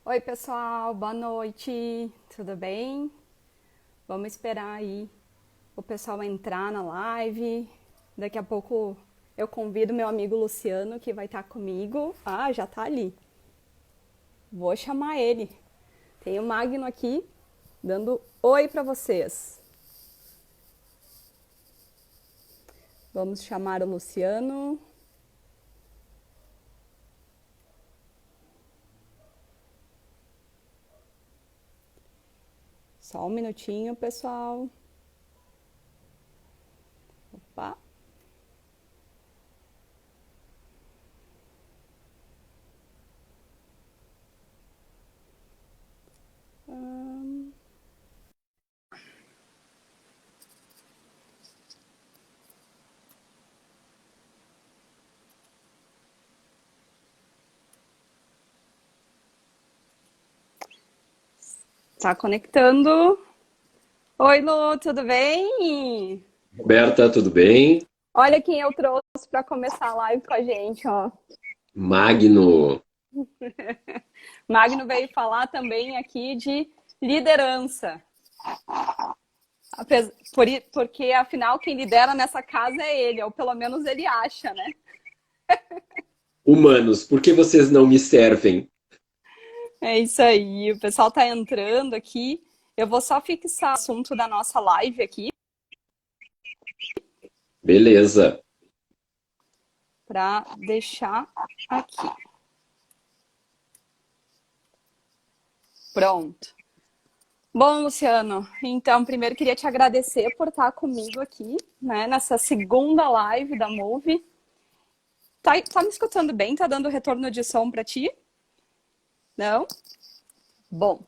Oi, pessoal, boa noite, tudo bem? Vamos esperar aí o pessoal entrar na live. Daqui a pouco eu convido meu amigo Luciano, que vai estar comigo. Ah, já tá ali. Vou chamar ele. Tem o Magno aqui dando oi para vocês. Vamos chamar o Luciano. Só um minutinho, pessoal. Opa. Tá conectando. Oi, Lu, tudo bem? Roberta, tudo bem? Olha quem eu trouxe para começar a live com a gente, ó. Magno. Magno veio falar também aqui de liderança. Porque, afinal, quem lidera nessa casa é ele, ou pelo menos ele acha, né? Humanos, por que vocês não me servem? É isso aí, o pessoal tá entrando aqui. Eu vou só fixar o assunto da nossa live aqui, Beleza. para deixar aqui. Pronto. Bom, Luciano, então primeiro queria te agradecer por estar comigo aqui, né, nessa segunda live da Move. Tá me escutando bem? Tá dando retorno de som para ti? Não? Bom,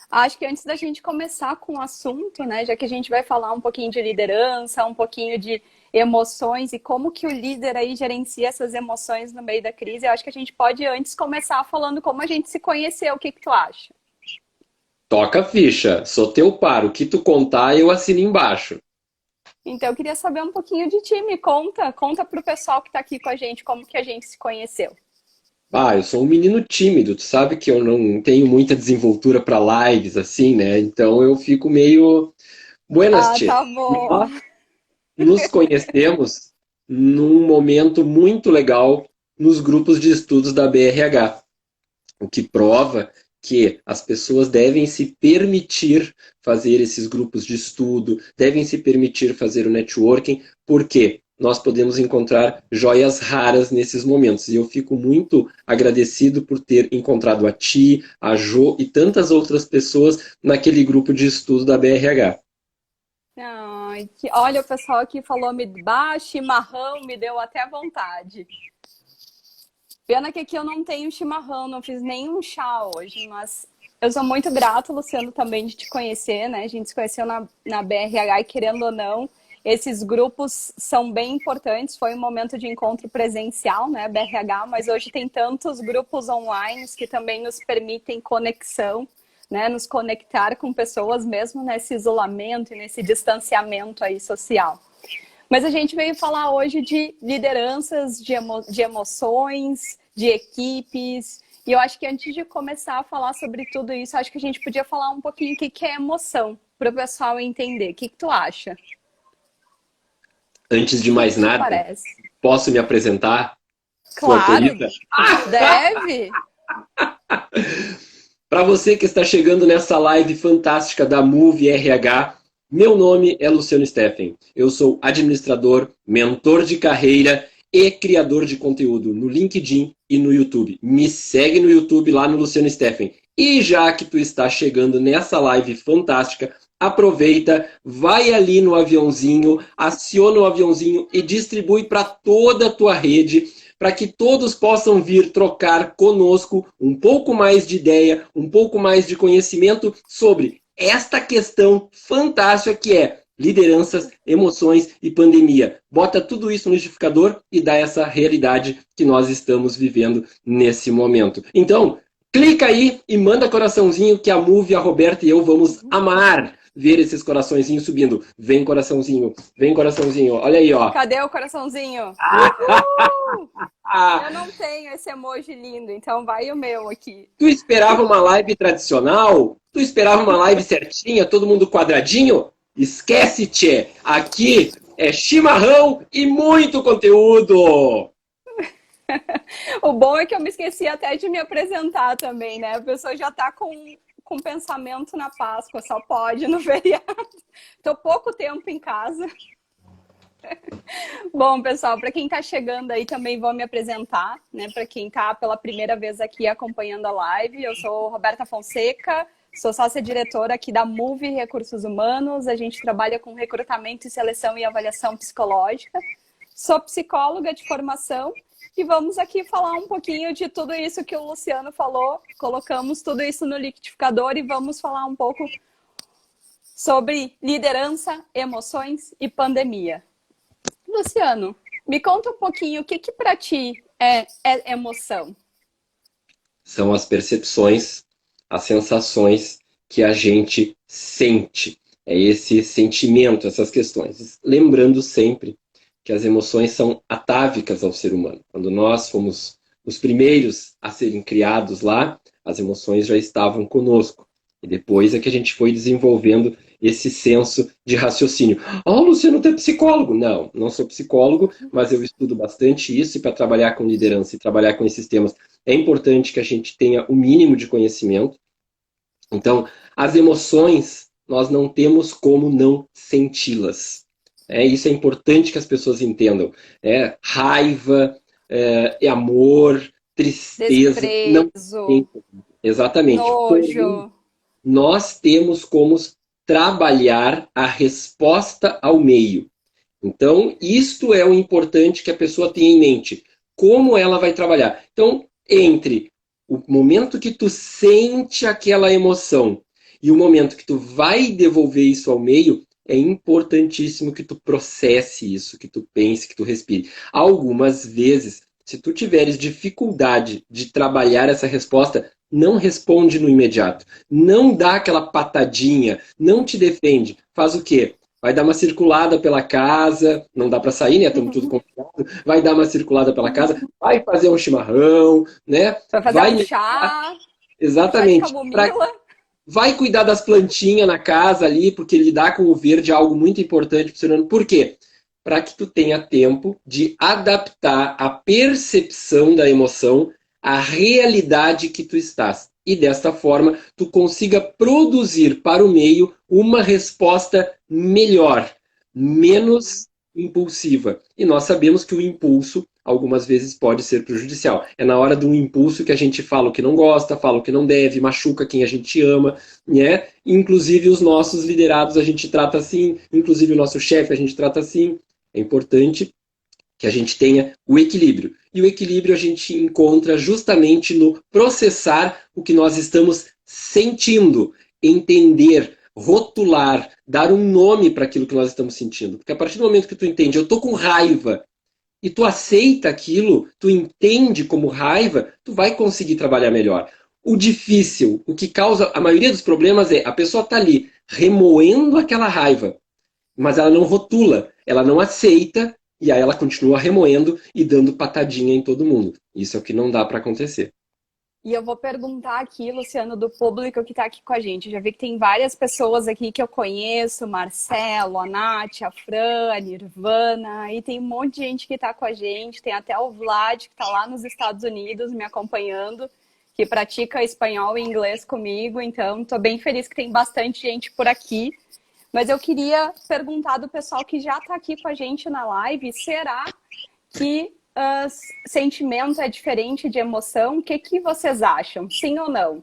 acho que antes da gente começar com o assunto, né, já que a gente vai falar um pouquinho de liderança, um pouquinho de emoções e como que o líder aí gerencia essas emoções no meio da crise, eu acho que a gente pode antes começar falando como a gente se conheceu. O que que tu acha? Toca a ficha. Sou teu par. O que tu contar, eu assino embaixo. Então, eu queria saber um pouquinho de ti. Me conta pro pessoal que está aqui com a gente como que a gente se conheceu. Eu sou um menino tímido. Tu sabe que eu não tenho muita desenvoltura para lives, assim, né? Então eu fico meio... Buenas, Ah, tchê. tá bom. Nós nos conhecemos num momento muito legal nos grupos de estudos da BRH. O que prova que as pessoas devem se permitir fazer esses grupos de estudo, devem se permitir fazer o networking, porque nós podemos encontrar joias raras nesses momentos. E eu fico muito agradecido por ter encontrado a Ti, a Jo e tantas outras pessoas naquele grupo de estudo da BRH. Ai, olha, o pessoal aqui falou me dá chimarrão, me deu até vontade. Pena que aqui eu não tenho chimarrão, não fiz nenhum chá hoje, mas eu sou muito grata, Luciano, também de te conhecer, né? A gente se conheceu na BRH e, querendo ou não, esses grupos são bem importantes. Foi um momento de encontro presencial, né, BRH, mas hoje tem tantos grupos online que também nos permitem conexão, né? Nos conectar com pessoas mesmo nesse isolamento e nesse distanciamento aí social. Mas a gente veio falar hoje de lideranças, de emoções, de equipes. E eu acho que antes de começar a falar sobre tudo isso, acho que a gente podia falar um pouquinho o que é emoção, para o pessoal entender. O que tu acha? Antes de O mais que te nada, parece? posso me apresentar? Tu Claro, autoriza? deve. Para você que está chegando nessa live fantástica da Move RH, meu nome é Luciano Steffen. Eu sou administrador, mentor de carreira e criador de conteúdo no LinkedIn e no YouTube. Me segue no YouTube lá no Luciano Steffen. E já que tu está chegando nessa live fantástica, aproveita, vai ali no aviãozinho, aciona o aviãozinho e distribui para toda a tua rede, para que todos possam vir trocar conosco um pouco mais de ideia, um pouco mais de conhecimento sobre esta questão fantástica que é lideranças, emoções e pandemia. Bota tudo isso no liquidificador e dá essa realidade que nós estamos vivendo nesse momento. Então, clica aí e manda coraçãozinho que a Move, a Roberta e eu vamos amar ver esses coraçõezinhos subindo. Vem, coraçãozinho. Vem, coraçãozinho. Olha aí, ó. Cadê o coraçãozinho? Uhul! Ah, Eu não tenho esse emoji lindo, então vai o meu aqui. tu esperava uma live tradicional? Tu esperava uma live certinha, todo mundo quadradinho? Esquece, tchê. Aqui é chimarrão e muito conteúdo. O bom é que eu me esqueci até de me apresentar também, né? A pessoa já tá com pensamento na Páscoa, só pode no feriado. Tô pouco tempo em casa. Bom, pessoal, para quem está chegando aí também vou me apresentar, né? Para quem está pela primeira vez aqui acompanhando a live, eu sou Roberta Fonseca, sou sócia-diretora aqui da Move Recursos Humanos. A gente trabalha com recrutamento e seleção e avaliação psicológica. Sou psicóloga de formação e vamos aqui falar um pouquinho de tudo isso que o Luciano falou. Colocamos tudo isso no liquidificador e vamos falar um pouco sobre liderança, emoções e pandemia. Luciano, me conta um pouquinho o que para ti é emoção? São as percepções, as sensações que a gente sente. É esse sentimento, essas questões. Lembrando sempre que as emoções são atávicas ao ser humano. Quando nós fomos os primeiros a serem criados lá, as emoções já estavam conosco. E depois é que a gente foi desenvolvendo esse senso de raciocínio. Luciano, tu é psicólogo? Não, não sou psicólogo, mas eu estudo bastante isso e para trabalhar com liderança e trabalhar com esses temas é importante que a gente tenha o mínimo de conhecimento. Então, as emoções, nós não temos como não senti-las. Isso é importante que as pessoas entendam. Raiva, amor, tristeza. Desprezo, não Exatamente. nojo. Nós temos como trabalhar a resposta ao meio. Então, isto é o importante que a pessoa tenha em mente. Como ela vai trabalhar. Então, entre o momento que tu sente aquela emoção e o momento que tu vai devolver isso ao meio, é importantíssimo que tu processe isso, que tu pense, que tu respire. Algumas vezes, se tu tiveres dificuldade de trabalhar essa resposta, não responde no imediato. Não dá aquela patadinha, não te defende. Faz o quê? Vai dar uma circulada pela casa, não dá para sair, né? Estamos tudo confinado. Vai dar uma circulada pela casa, vai fazer um chimarrão, né? Vai fazer um chá. Exatamente. Chá de camomila. Vai cuidar das plantinhas na casa ali, porque lidar com o verde é algo muito importante para o ser humano. Por quê? Para que tu tenha tempo de adaptar a percepção da emoção à realidade que tu estás. E desta forma, tu consiga produzir para o meio uma resposta melhor, menos impulsiva. E nós sabemos que o impulso, algumas vezes, pode ser prejudicial. É na hora do impulso que a gente fala o que não gosta, fala o que não deve, machuca quem a gente ama, né? Inclusive os nossos liderados a gente trata assim, inclusive o nosso chefe a gente trata assim. É importante que a gente tenha o equilíbrio. E o equilíbrio a gente encontra justamente no processar o que nós estamos sentindo, entender, rotular, dar um nome para aquilo que nós estamos sentindo. Porque a partir do momento que tu entende, eu tô com raiva, e tu aceita aquilo, tu entende como raiva, tu vai conseguir trabalhar melhor. O difícil, o que causa a maioria dos problemas é a pessoa tá ali remoendo aquela raiva, mas ela não rotula, ela não aceita, e aí ela continua remoendo e dando patadinha em todo mundo. Isso é o que não dá para acontecer. E eu vou perguntar aqui, Luciano, do público que está aqui com a gente. Eu já vi que tem várias pessoas aqui que eu conheço, Marcelo, a Nath, a Fran, a Nirvana, e tem um monte de gente que está com a gente, tem até o Vlad, que está lá nos Estados Unidos me acompanhando, que pratica espanhol e inglês comigo, então estou bem feliz que tem bastante gente por aqui. Mas eu queria perguntar do pessoal que já está aqui com a gente na live, será que sentimento é diferente de emoção? O que vocês acham? Sim ou não?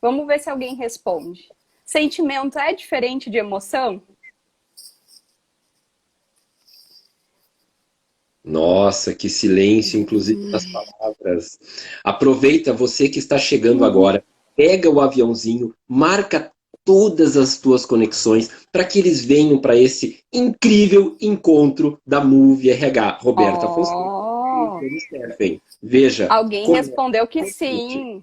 Vamos ver se alguém responde. Sentimento é diferente de emoção? Nossa, que silêncio, inclusive nas palavras. Aproveita você que está chegando agora, pega o aviãozinho, marca todas as tuas conexões para que eles venham para esse incrível encontro da Move RH. Roberta Fonseca. Veja. Alguém respondeu que sim.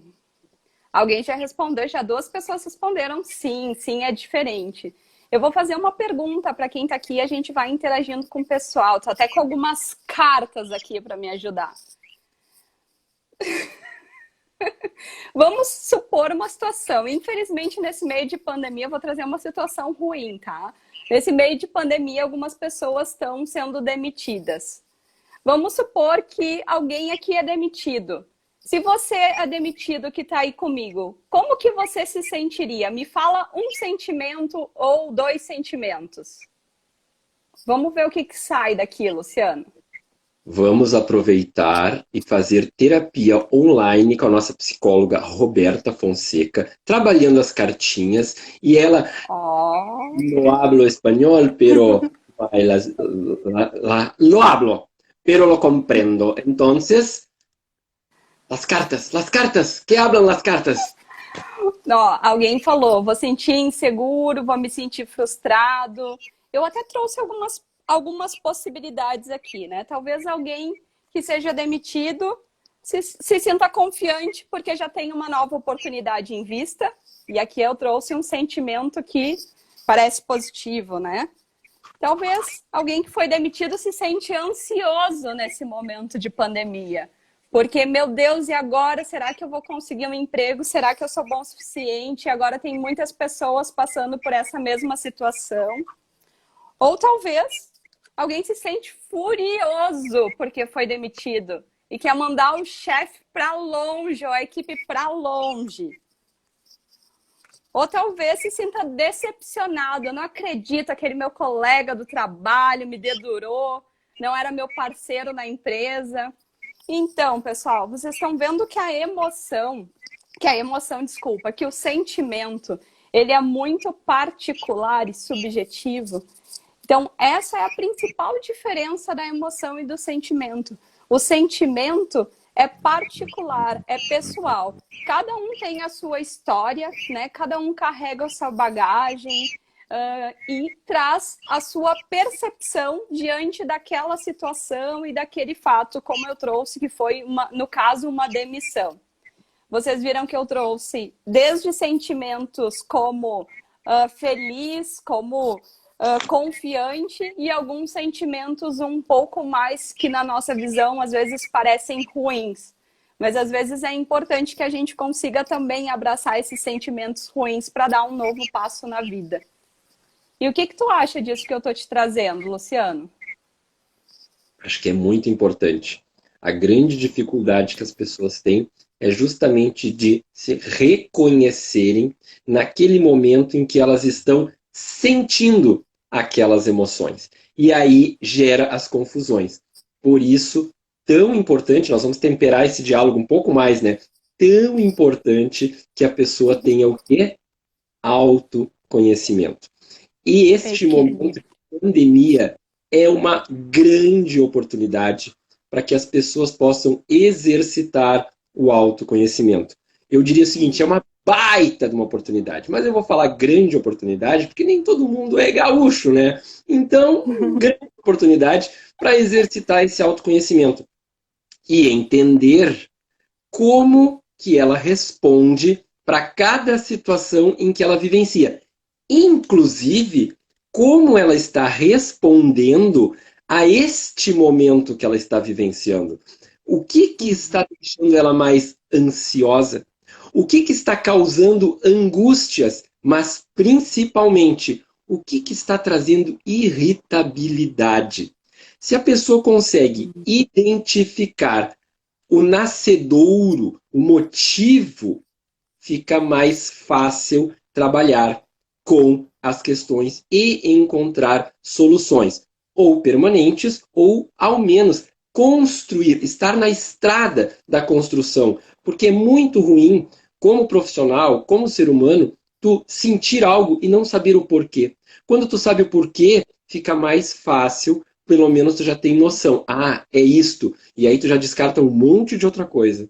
Alguém já respondeu, já 2 pessoas responderam sim, sim, é diferente. Eu vou fazer uma pergunta para quem está aqui e a gente vai interagindo com o pessoal. Estou até com algumas cartas aqui para me ajudar. Vamos supor uma situação. Infelizmente, nesse meio de pandemia, eu vou trazer uma situação ruim, tá? Nesse meio de pandemia, algumas pessoas estão sendo demitidas. Vamos supor que alguém aqui é demitido. Se você é demitido que está aí comigo, como que você se sentiria? Me fala um sentimento ou 2 sentimentos. Vamos ver o que sai daqui, Luciano. Vamos aproveitar e fazer terapia online com a nossa psicóloga Roberta Fonseca, trabalhando as cartinhas. E ela, no hablo espanhol, pero lo hablo, pero lo comprendo. Entonces, las cartas, ¿qué hablan las cartas? Ó, alguém falou, vou sentir inseguro, vou me sentir frustrado. Eu até trouxe algumas possibilidades aqui, né? Talvez alguém que seja demitido se sinta confiante porque já tem uma nova oportunidade em vista. E aqui eu trouxe um sentimento que parece positivo, né? Talvez alguém que foi demitido se sente ansioso nesse momento de pandemia. Porque, meu Deus, e agora? Será que eu vou conseguir um emprego? Será que eu sou bom o suficiente? Agora tem muitas pessoas passando por essa mesma situação. Ou talvez alguém se sente furioso porque foi demitido e quer mandar o chefe para longe, ou a equipe para longe. Ou talvez se sinta decepcionado. Eu não acredito, aquele meu colega do trabalho me dedurou, não era meu parceiro na empresa. Então, pessoal, vocês estão vendo que que o sentimento, ele é muito particular e subjetivo. Então, essa é a principal diferença da emoção e do sentimento. O sentimento é particular, é pessoal. Cada um tem a sua história, né? Cada um carrega a sua bagagem e traz a sua percepção diante daquela situação e daquele fato, como eu trouxe, que foi, no caso, uma demissão. Vocês viram que eu trouxe desde sentimentos como feliz, como confiante e alguns sentimentos um pouco mais que na nossa visão às vezes parecem ruins. Mas às vezes é importante que a gente consiga também abraçar esses sentimentos ruins para dar um novo passo na vida. E o que tu acha disso que eu estou te trazendo, Luciano? Acho que é muito importante. A grande dificuldade que as pessoas têm é justamente de se reconhecerem naquele momento em que elas estão sentindo aquelas emoções. E aí gera as confusões. Por isso, tão importante, nós vamos temperar esse diálogo um pouco mais, né? Tão importante que a pessoa tenha o quê? Autoconhecimento. E este momento de pandemia é uma grande oportunidade para que as pessoas possam exercitar o autoconhecimento. Eu diria o seguinte, é uma baita de uma oportunidade, mas eu vou falar grande oportunidade porque nem todo mundo é gaúcho, né? Então, grande oportunidade para exercitar esse autoconhecimento e entender como que ela responde para cada situação em que ela vivencia. Inclusive, como ela está respondendo a este momento que ela está vivenciando. O que está deixando ela mais ansiosa? O que está causando angústias? Mas, principalmente, o que está trazendo irritabilidade? Se a pessoa consegue identificar o nascedouro, o motivo, fica mais fácil trabalhar com as questões e encontrar soluções, ou permanentes, ou ao menos construir, estar na estrada da construção, porque é muito ruim, como profissional, como ser humano, tu sentir algo e não saber o porquê. Quando tu sabe o porquê, fica mais fácil, pelo menos tu já tem noção. Ah, é isto. E aí tu já descarta um monte de outra coisa.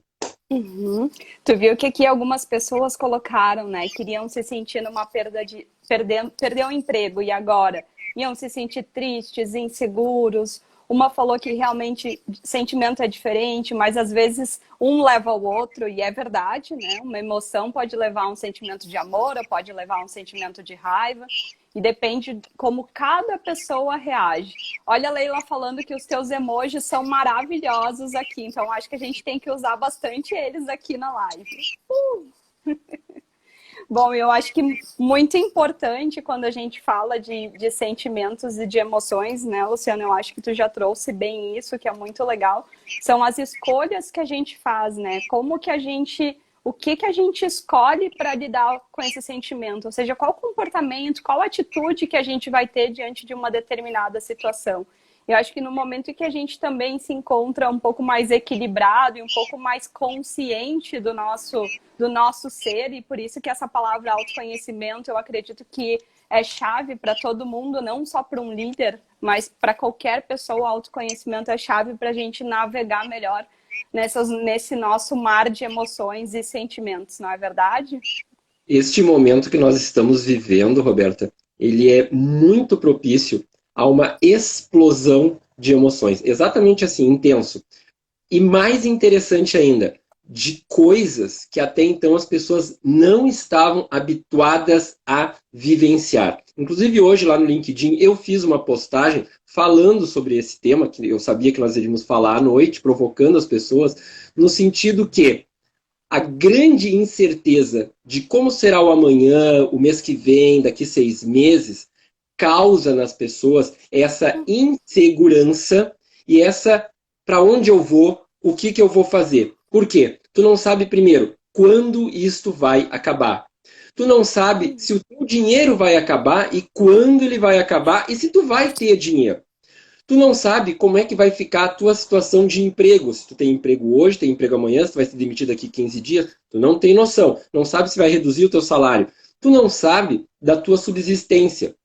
Uhum. Tu viu que aqui algumas pessoas colocaram, né? Queriam se sentir numa perder o emprego e agora iam se sentir tristes, inseguros, uma falou que realmente sentimento é diferente, mas às vezes um leva ao outro, e é verdade, né? Uma emoção pode levar a um sentimento de amor, ou pode levar a um sentimento de raiva, e depende de como cada pessoa reage. Olha a Leila falando que os teus emojis são maravilhosos aqui, então acho que a gente tem que usar bastante eles aqui na live. Bom, eu acho que muito importante quando a gente fala de sentimentos e de emoções, né, Luciano? Eu acho que tu já trouxe bem isso, que é muito legal. São as escolhas que a gente faz, né? Como que a gente... O que que a gente escolhe para lidar com esse sentimento? Ou seja, qual comportamento, qual atitude que a gente vai ter diante de uma determinada situação? Eu acho que no momento que a gente também se encontra um pouco mais equilibrado e um pouco mais consciente do nosso ser, e por isso que essa palavra autoconhecimento, eu acredito que é chave para todo mundo, não só para um líder, mas para qualquer pessoa, o autoconhecimento é chave para a gente navegar melhor nesse nosso mar de emoções e sentimentos, não é verdade? Este momento que nós estamos vivendo, Roberta, ele é muito propício a uma explosão de emoções. Exatamente assim, intenso. E mais interessante ainda, de coisas que até então as pessoas não estavam habituadas a vivenciar. Inclusive hoje lá no LinkedIn eu fiz uma postagem falando sobre esse tema, que eu sabia que nós iríamos falar à noite, provocando as pessoas, no sentido que a grande incerteza de como será o amanhã, o mês que vem, daqui 6 meses, causa nas pessoas essa insegurança e essa para onde eu vou, o que eu vou fazer. Por quê? Tu não sabe, primeiro, quando isto vai acabar. Tu não sabe se o teu dinheiro vai acabar e quando ele vai acabar e se tu vai ter dinheiro. Tu não sabe como é que vai ficar a tua situação de emprego. Se tu tem emprego hoje, tem emprego amanhã, se tu vai ser demitido daqui 15 dias, tu não tem noção. Não sabe se vai reduzir o teu salário. Tu não sabe da tua subsistência.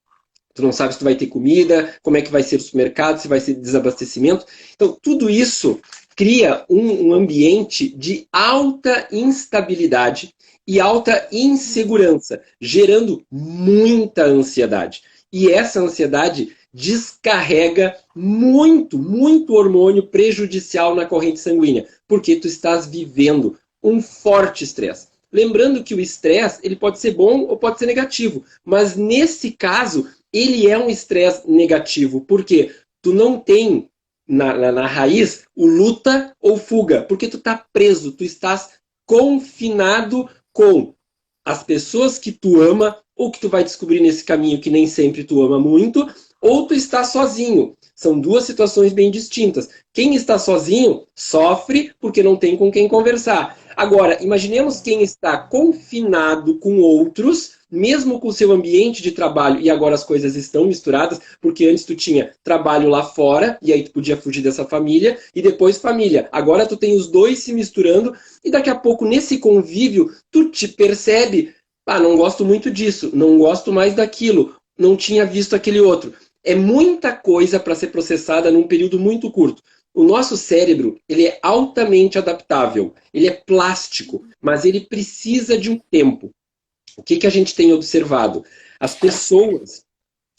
Tu não sabe se tu vai ter comida, como é que vai ser o supermercado, se vai ser desabastecimento. Então, tudo isso cria um ambiente de alta instabilidade e alta insegurança, gerando muita ansiedade. E essa ansiedade descarrega muito, muito hormônio prejudicial na corrente sanguínea, porque tu estás vivendo um forte estresse. Lembrando que o estresse ele pode ser bom ou pode ser negativo, mas nesse caso ele é um estresse negativo, porque tu não tem na raiz o luta ou fuga, porque tu está preso, tu estás confinado com as pessoas que tu ama, ou que tu vai descobrir nesse caminho que nem sempre tu ama muito, ou tu está sozinho. São duas situações bem distintas. Quem está sozinho sofre porque não tem com quem conversar. Agora, imaginemos quem está confinado com outros, mesmo com o seu ambiente de trabalho, e agora as coisas estão misturadas, porque antes tu tinha trabalho lá fora, e aí tu podia fugir dessa família, e depois família. Agora tu tem os dois se misturando, e daqui a pouco, nesse convívio, tu te percebe, não gosto muito disso, não gosto mais daquilo, não tinha visto aquele outro. É muita coisa para ser processada num período muito curto. O nosso cérebro, ele é altamente adaptável, ele é plástico, mas ele precisa de um tempo. O que a gente tem observado? As pessoas,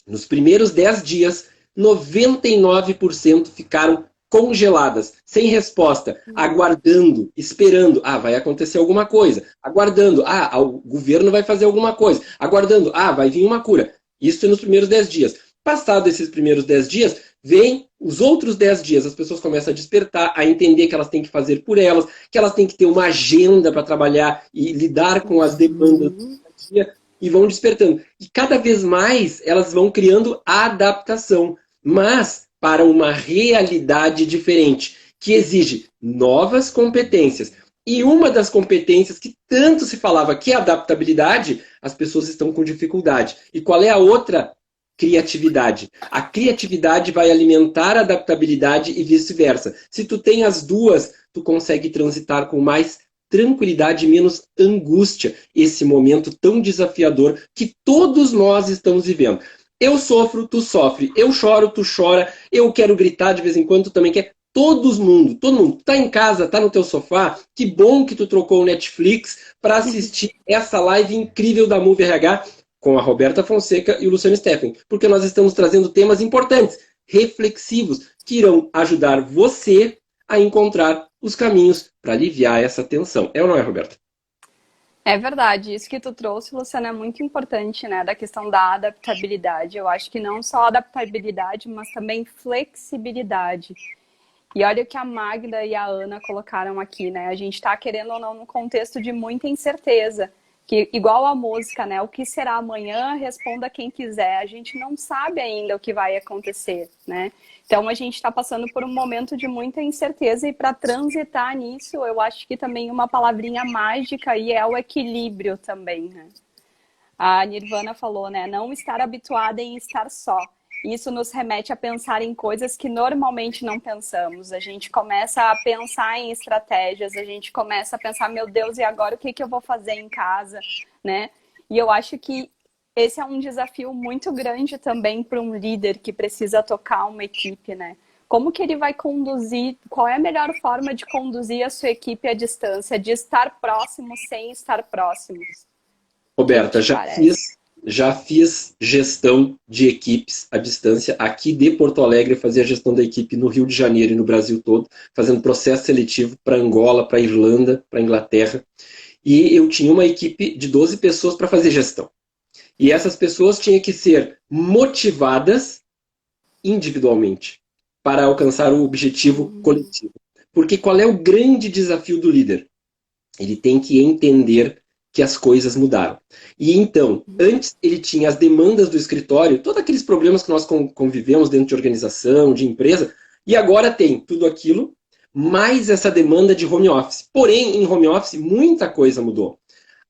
nos primeiros 10 dias, 99% ficaram congeladas, sem resposta, aguardando, esperando, vai acontecer alguma coisa, aguardando, o governo vai fazer alguma coisa, aguardando, vai vir uma cura. Isso é nos primeiros 10 dias. Passado esses primeiros 10 dias, vem os outros 10 dias. As pessoas começam a despertar, a entender que elas têm que fazer por elas, que elas têm que ter uma agenda para trabalhar e lidar com as demandas do dia, e vão despertando. E cada vez mais elas vão criando adaptação, mas para uma realidade diferente, que exige novas competências. E uma das competências que tanto se falava que é adaptabilidade, as pessoas estão com dificuldade. E qual é a outra? Criatividade. A criatividade vai alimentar a adaptabilidade e vice-versa. Se tu tem as duas, tu consegue transitar com mais tranquilidade e menos angústia esse momento tão desafiador que todos nós estamos vivendo. Eu sofro, tu sofre. Eu choro, tu chora. Eu quero gritar de vez em quando, tu também quer. Todo mundo. Tá em casa, tá no teu sofá. Que bom que tu trocou o Netflix para assistir essa live incrível da Move RH com a Roberta Fonseca e o Luciano Steffen, porque nós estamos trazendo temas importantes, reflexivos, que irão ajudar você a encontrar os caminhos para aliviar essa tensão. É ou não é, Roberta? É verdade, isso que tu trouxe, Luciana, é muito importante, né, da questão da adaptabilidade. Eu acho que não só adaptabilidade, mas também flexibilidade. E olha o que a Magda e a Ana colocaram aqui, né? A gente está, querendo ou não, num contexto de muita incerteza. Que, igual a música, né? O que será amanhã, responda quem quiser. A gente não sabe ainda o que vai acontecer, né? Então, a gente está passando por um momento de muita incerteza e para transitar nisso, eu acho que também uma palavrinha mágica aí é o equilíbrio também, né? A Nirvana falou, né? Não estar habituada em estar só. Isso nos remete a pensar em coisas que normalmente não pensamos. A gente começa a pensar em estratégias, a gente começa a pensar, meu Deus, e agora o que que eu vou fazer em casa, né? E eu acho que esse é um desafio muito grande também para um líder que precisa tocar uma equipe, né? Como que ele vai conduzir, qual é a melhor forma de conduzir a sua equipe à distância, de estar próximo sem estar próximos? Roberta, já fiz gestão de equipes à distância. Aqui de Porto Alegre, eu fazia gestão da equipe no Rio de Janeiro e no Brasil todo, fazendo processo seletivo para Angola, para Irlanda, para Inglaterra. E eu tinha uma equipe de 12 pessoas para fazer gestão. E essas pessoas tinham que ser motivadas individualmente para alcançar o objetivo coletivo. Porque qual é o grande desafio do líder? Ele tem que entender que as coisas mudaram. E então, antes ele tinha as demandas do escritório, todos aqueles problemas que nós convivemos dentro de organização, de empresa, e agora tem tudo aquilo, mais essa demanda de home office. Porém, em home office, muita coisa mudou.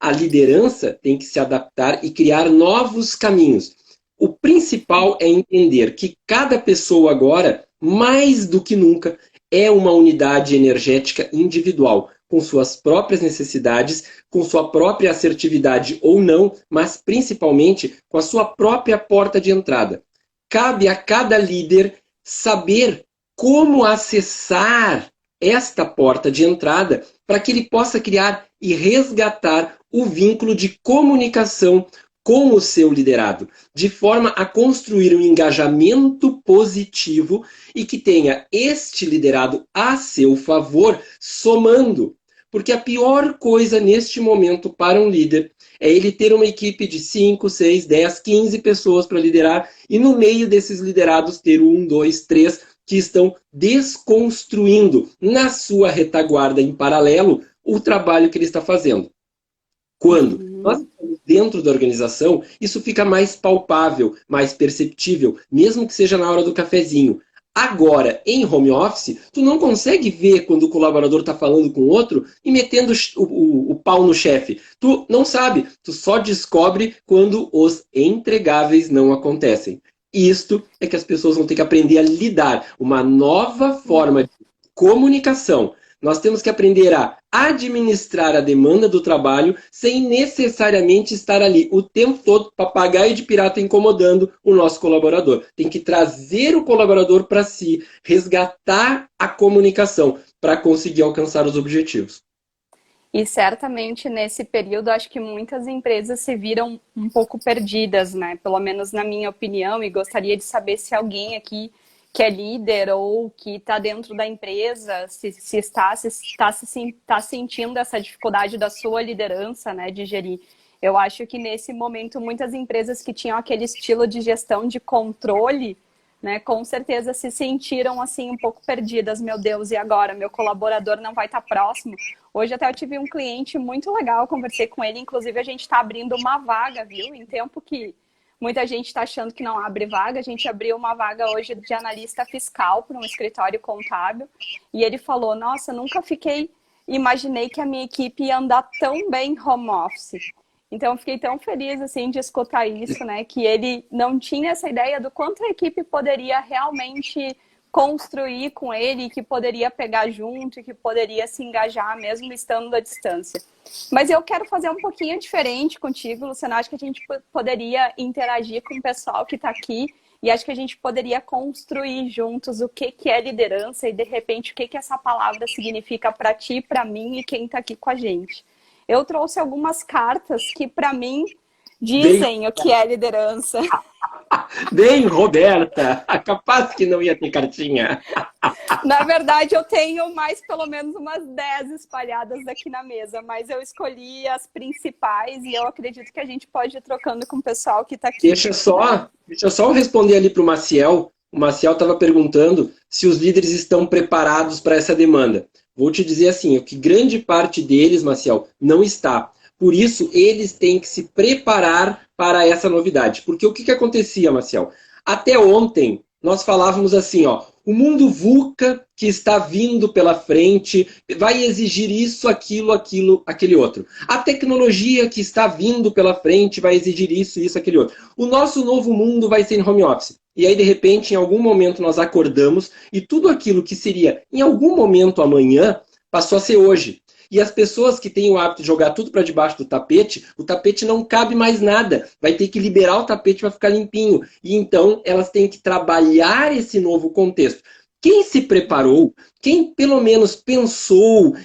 A liderança tem que se adaptar e criar novos caminhos. O principal é entender que cada pessoa agora, mais do que nunca, é uma unidade energética individual, com suas próprias necessidades, com sua própria assertividade ou não, mas principalmente com a sua própria porta de entrada. Cabe a cada líder saber como acessar esta porta de entrada para que ele possa criar e resgatar o vínculo de comunicação com o seu liderado, de forma a construir um engajamento positivo e que tenha este liderado a seu favor, somando. Porque a pior coisa neste momento para um líder é ele ter uma equipe de 5, 6, 10, 15 pessoas para liderar e no meio desses liderados ter 1, 2, 3 que estão desconstruindo na sua retaguarda em paralelo o trabalho que ele está fazendo. Quando nós estamos dentro da organização, isso fica mais palpável, mais perceptível, mesmo que seja na hora do cafezinho. Agora, em home office, tu não consegue ver quando o colaborador está falando com o outro e metendo o pau no chefe. Tu não sabe, tu só descobre quando os entregáveis não acontecem. Isto é que as pessoas vão ter que aprender a lidar. Uma nova forma de comunicação. Nós temos que aprender a administrar a demanda do trabalho sem necessariamente estar ali o tempo todo, papagaio de pirata incomodando o nosso colaborador. Tem que trazer o colaborador para si, resgatar a comunicação para conseguir alcançar os objetivos. E certamente nesse período, acho que muitas empresas se viram um pouco perdidas, né? Pelo menos na minha opinião, e gostaria de saber se alguém aqui que é líder ou que está dentro da empresa, se está sentindo essa dificuldade da sua liderança, né, de gerir. Eu acho que nesse momento muitas empresas que tinham aquele estilo de gestão de controle, né, com certeza se sentiram assim um pouco perdidas. Meu Deus, e agora? Meu colaborador não vai estar próximo? Hoje até eu tive um cliente muito legal, conversei com ele, inclusive a gente está abrindo uma vaga, viu? Em tempo que muita gente está achando que não abre vaga. A gente abriu uma vaga hoje de analista fiscal para um escritório contábil. E ele falou, nossa, imaginei que a minha equipe ia andar tão bem home office. Então, eu fiquei tão feliz assim, de escutar isso, né? Que ele não tinha essa ideia do quanto a equipe poderia realmente construir com ele, que poderia pegar junto, que poderia se engajar mesmo estando à distância. Mas eu quero fazer um pouquinho diferente contigo, Luciana. Acho que a gente poderia interagir com o pessoal que está aqui e acho que a gente poderia construir juntos o que é liderança e, de repente, o que essa palavra significa para ti, para mim e quem está aqui com a gente. Eu trouxe algumas cartas que, para mim, dizem o que é liderança. Bem, Roberta, capaz que não ia ter cartinha. Na verdade, eu tenho mais pelo menos umas 10 espalhadas aqui na mesa, mas eu escolhi as principais e eu acredito que a gente pode ir trocando com o pessoal que está aqui. Deixa só eu responder ali para o Maciel. O Maciel estava perguntando se os líderes estão preparados para essa demanda. Vou te dizer assim, que grande parte deles, Maciel, não está. Por isso, eles têm que se preparar para essa novidade. Porque o que acontecia, Maciel? Até ontem, nós falávamos assim, ó, o mundo VUCA que está vindo pela frente vai exigir isso, aquilo, aquele outro. A tecnologia que está vindo pela frente vai exigir isso, aquele outro. O nosso novo mundo vai ser em home office. E aí, de repente, em algum momento nós acordamos e tudo aquilo que seria em algum momento amanhã passou a ser hoje. E as pessoas que têm o hábito de jogar tudo para debaixo do tapete, o tapete não cabe mais nada. Vai ter que liberar o tapete para ficar limpinho. E então elas têm que trabalhar esse novo contexto. Quem se preparou, quem pelo menos pensou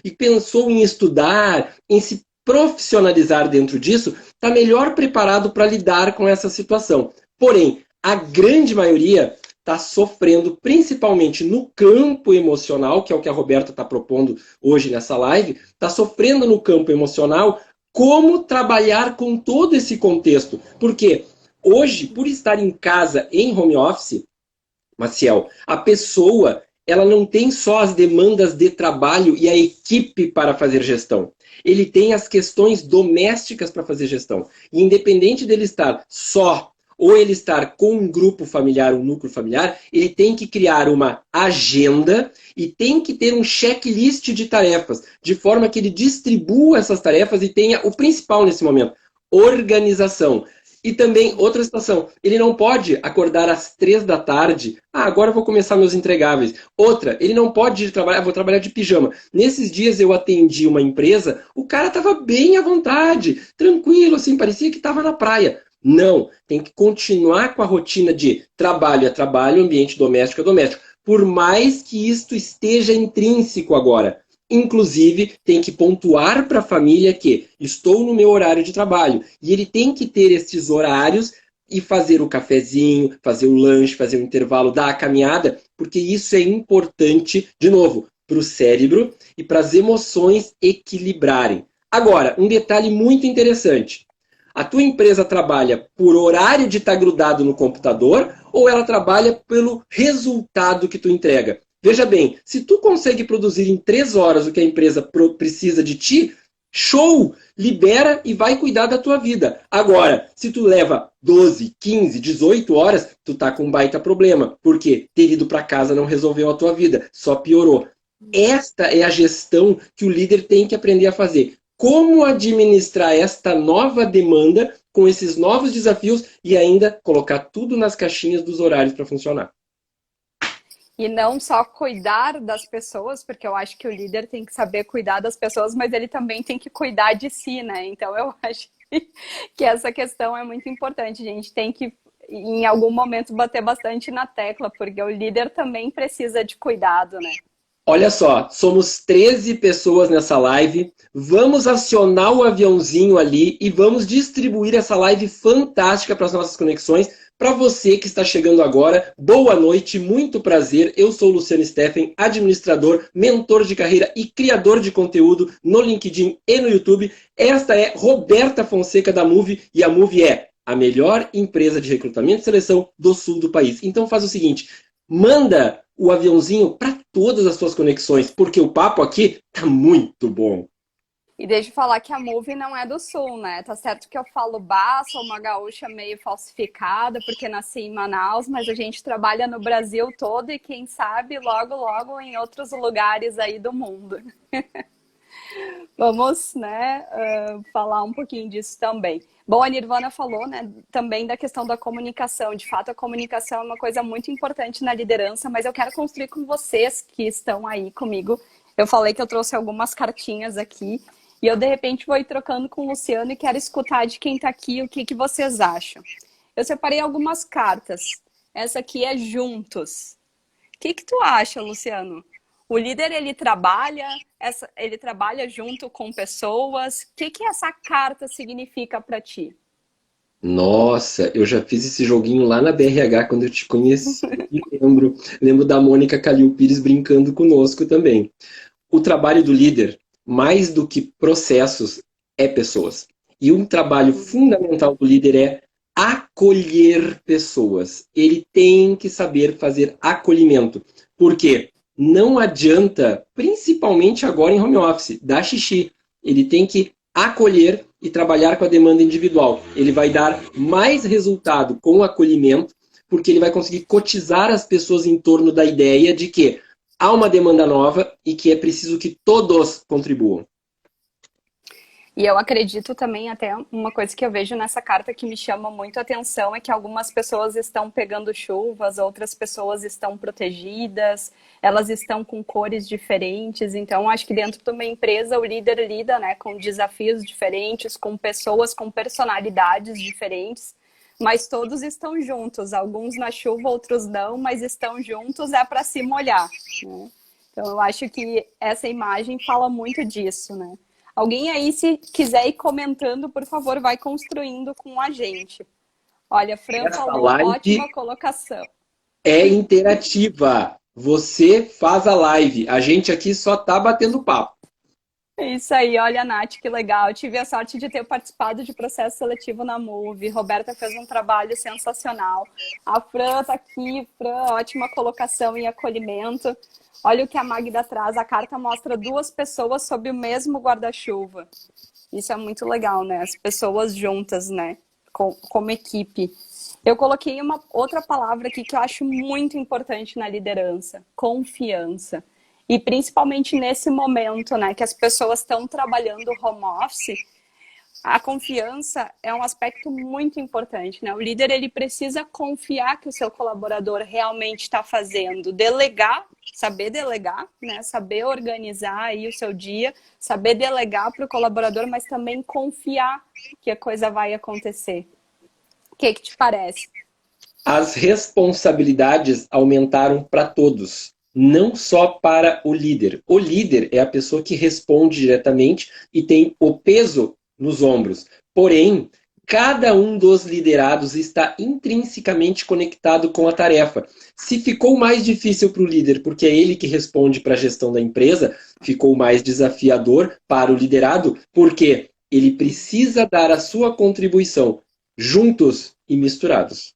em estudar, em se profissionalizar dentro disso, está melhor preparado para lidar com essa situação. Porém, a grande maioria está sofrendo, principalmente no campo emocional, que é o que a Roberta está propondo hoje nessa live, está sofrendo no campo emocional como trabalhar com todo esse contexto. Porque hoje, por estar em casa, em home office, Maciel, a pessoa ela não tem só as demandas de trabalho e a equipe para fazer gestão. Ele tem as questões domésticas para fazer gestão. E independente dele estar só ou ele estar com um grupo familiar, um núcleo familiar, ele tem que criar uma agenda e tem que ter um checklist de tarefas, de forma que ele distribua essas tarefas e tenha o principal nesse momento, organização. E também, outra situação, ele não pode acordar às 3 da tarde, agora eu vou começar meus entregáveis. Outra, ele não pode ir trabalhar, vou trabalhar de pijama. Nesses dias eu atendi uma empresa, o cara estava bem à vontade, tranquilo, assim, parecia que estava na praia. Não, tem que continuar com a rotina de trabalho é trabalho, ambiente doméstico é doméstico. Por mais que isto esteja intrínseco agora. Inclusive, tem que pontuar para a família que estou no meu horário de trabalho. E ele tem que ter esses horários e fazer o cafezinho, fazer o lanche, fazer o intervalo, dar a caminhada, porque isso é importante, de novo, para o cérebro e para as emoções equilibrarem. Agora, um detalhe muito interessante. A tua empresa trabalha por horário de estar grudado no computador ou ela trabalha pelo resultado que tu entrega? Veja bem, se tu consegue produzir em 3 horas o que a empresa precisa de ti, show! Libera e vai cuidar da tua vida. Agora, se tu leva 12, 15, 18 horas, tu tá com um baita problema. Porque ter ido para casa não resolveu a tua vida, só piorou. Esta é a gestão que o líder tem que aprender a fazer. Como administrar esta nova demanda com esses novos desafios e ainda colocar tudo nas caixinhas dos horários para funcionar. E não só cuidar das pessoas, porque eu acho que o líder tem que saber cuidar das pessoas, mas ele também tem que cuidar de si, né? Então eu acho que essa questão é muito importante. A gente tem que, em algum momento, bater bastante na tecla, porque o líder também precisa de cuidado, né? Olha só, somos 13 pessoas nessa live. Vamos acionar o aviãozinho ali e vamos distribuir essa live fantástica para as nossas conexões. Para você que está chegando agora, boa noite, muito prazer. Eu sou o Luciano Steffen, administrador, mentor de carreira e criador de conteúdo no LinkedIn e no YouTube. Esta é Roberta Fonseca da Move e a Move é a melhor empresa de recrutamento e seleção do sul do país. Então faz o seguinte, manda o aviãozinho para todas as suas conexões, porque o papo aqui tá muito bom. E deixa eu falar que a Move não é do Sul, né? Tá certo que eu falo sou uma gaúcha meio falsificada, porque nasci em Manaus, mas a gente trabalha no Brasil todo e quem sabe logo, logo em outros lugares aí do mundo. Vamos, né, falar um pouquinho disso também. Bom, a Nirvana falou, né, também da questão da comunicação. De fato, a comunicação é uma coisa muito importante na liderança, mas eu quero construir com vocês que estão aí comigo. Eu falei que eu trouxe algumas cartinhas aqui e eu, de repente, vou ir trocando com o Luciano e quero escutar de quem está aqui o que vocês acham. Eu separei algumas cartas. Essa aqui é juntos. O que tu acha, Luciano? O líder, ele trabalha junto com pessoas. O que essa carta significa para ti? Nossa, eu já fiz esse joguinho lá na BRH quando eu te conheci. Lembro da Mônica Calil Pires brincando conosco também. O trabalho do líder, mais do que processos, é pessoas. E um trabalho fundamental do líder é acolher pessoas. Ele tem que saber fazer acolhimento. Por quê? Não adianta, principalmente agora em home office, dar xixi. Ele tem que acolher e trabalhar com a demanda individual. Ele vai dar mais resultado com o acolhimento, porque ele vai conseguir cotizar as pessoas em torno da ideia de que há uma demanda nova e que é preciso que todos contribuam. E eu acredito também, até uma coisa que eu vejo nessa carta que me chama muito a atenção é que algumas pessoas estão pegando chuvas, outras pessoas estão protegidas, elas estão com cores diferentes. Então, acho que dentro de uma empresa o líder lida, né, com desafios diferentes, com pessoas com personalidades diferentes, mas todos estão juntos. Alguns na chuva, outros não, mas estão juntos é para se molhar, né? Então, eu acho que essa imagem fala muito disso, né? Alguém aí, se quiser ir comentando, por favor, vai construindo com a gente. Olha, Fran Essa falou, live ótima colocação. é interativa. Você faz a live. A gente aqui só tá batendo papo. Isso aí, olha, Nath, que legal. Tive a sorte de ter participado de processo seletivo na Move. Roberta fez um trabalho sensacional. A Fran tá aqui, Fran, ótima colocação e acolhimento. Olha o que a Magda traz. A carta mostra duas pessoas sob o mesmo guarda-chuva. Isso é muito legal, né? As pessoas juntas, né? Como equipe. Eu coloquei uma outra palavra aqui que eu acho muito importante na liderança: confiança. E principalmente nesse momento, né, que as pessoas estão trabalhando home office, a confiança é um aspecto muito importante, né? O líder, ele precisa confiar que o seu colaborador realmente está fazendo, delegar, saber delegar, né? Saber organizar aí o seu dia, saber delegar para o colaborador, mas também confiar que a coisa vai acontecer. O que te parece? As responsabilidades aumentaram para todos, não só para o líder. O líder é a pessoa que responde diretamente e tem o peso nos ombros. Porém, cada um dos liderados está intrinsecamente conectado com a tarefa. Se ficou mais difícil para o líder, porque é ele que responde para a gestão da empresa, ficou mais desafiador para o liderado, porque ele precisa dar a sua contribuição juntos e misturados.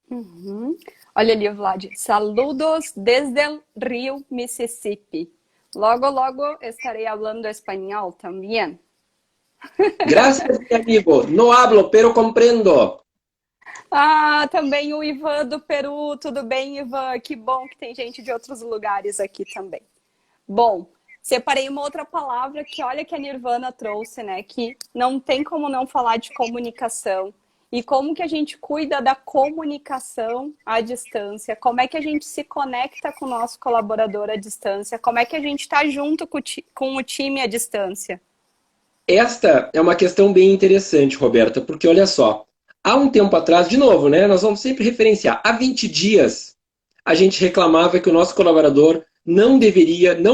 Uhum. Olha ali, Vlad. Saludos desde el Rio Mississippi. Logo, logo estarei falando espanhol também. Gracias, mi amigo. No hablo, pero comprendo. Ah, também o Ivan do Peru. Tudo bem, Ivan? Que bom que tem gente de outros lugares aqui também. Bom, separei uma outra palavra que olha que a Nirvana trouxe, né? Que não tem como não falar de comunicação. E como que a gente cuida da comunicação à distância? Como é que a gente se conecta com o nosso colaborador à distância? Como é que a gente está junto com o time à distância? Esta é uma questão bem interessante, Roberta, porque olha só, há um tempo atrás, de novo, né, nós vamos sempre referenciar, há 20 dias a gente reclamava que o nosso colaborador não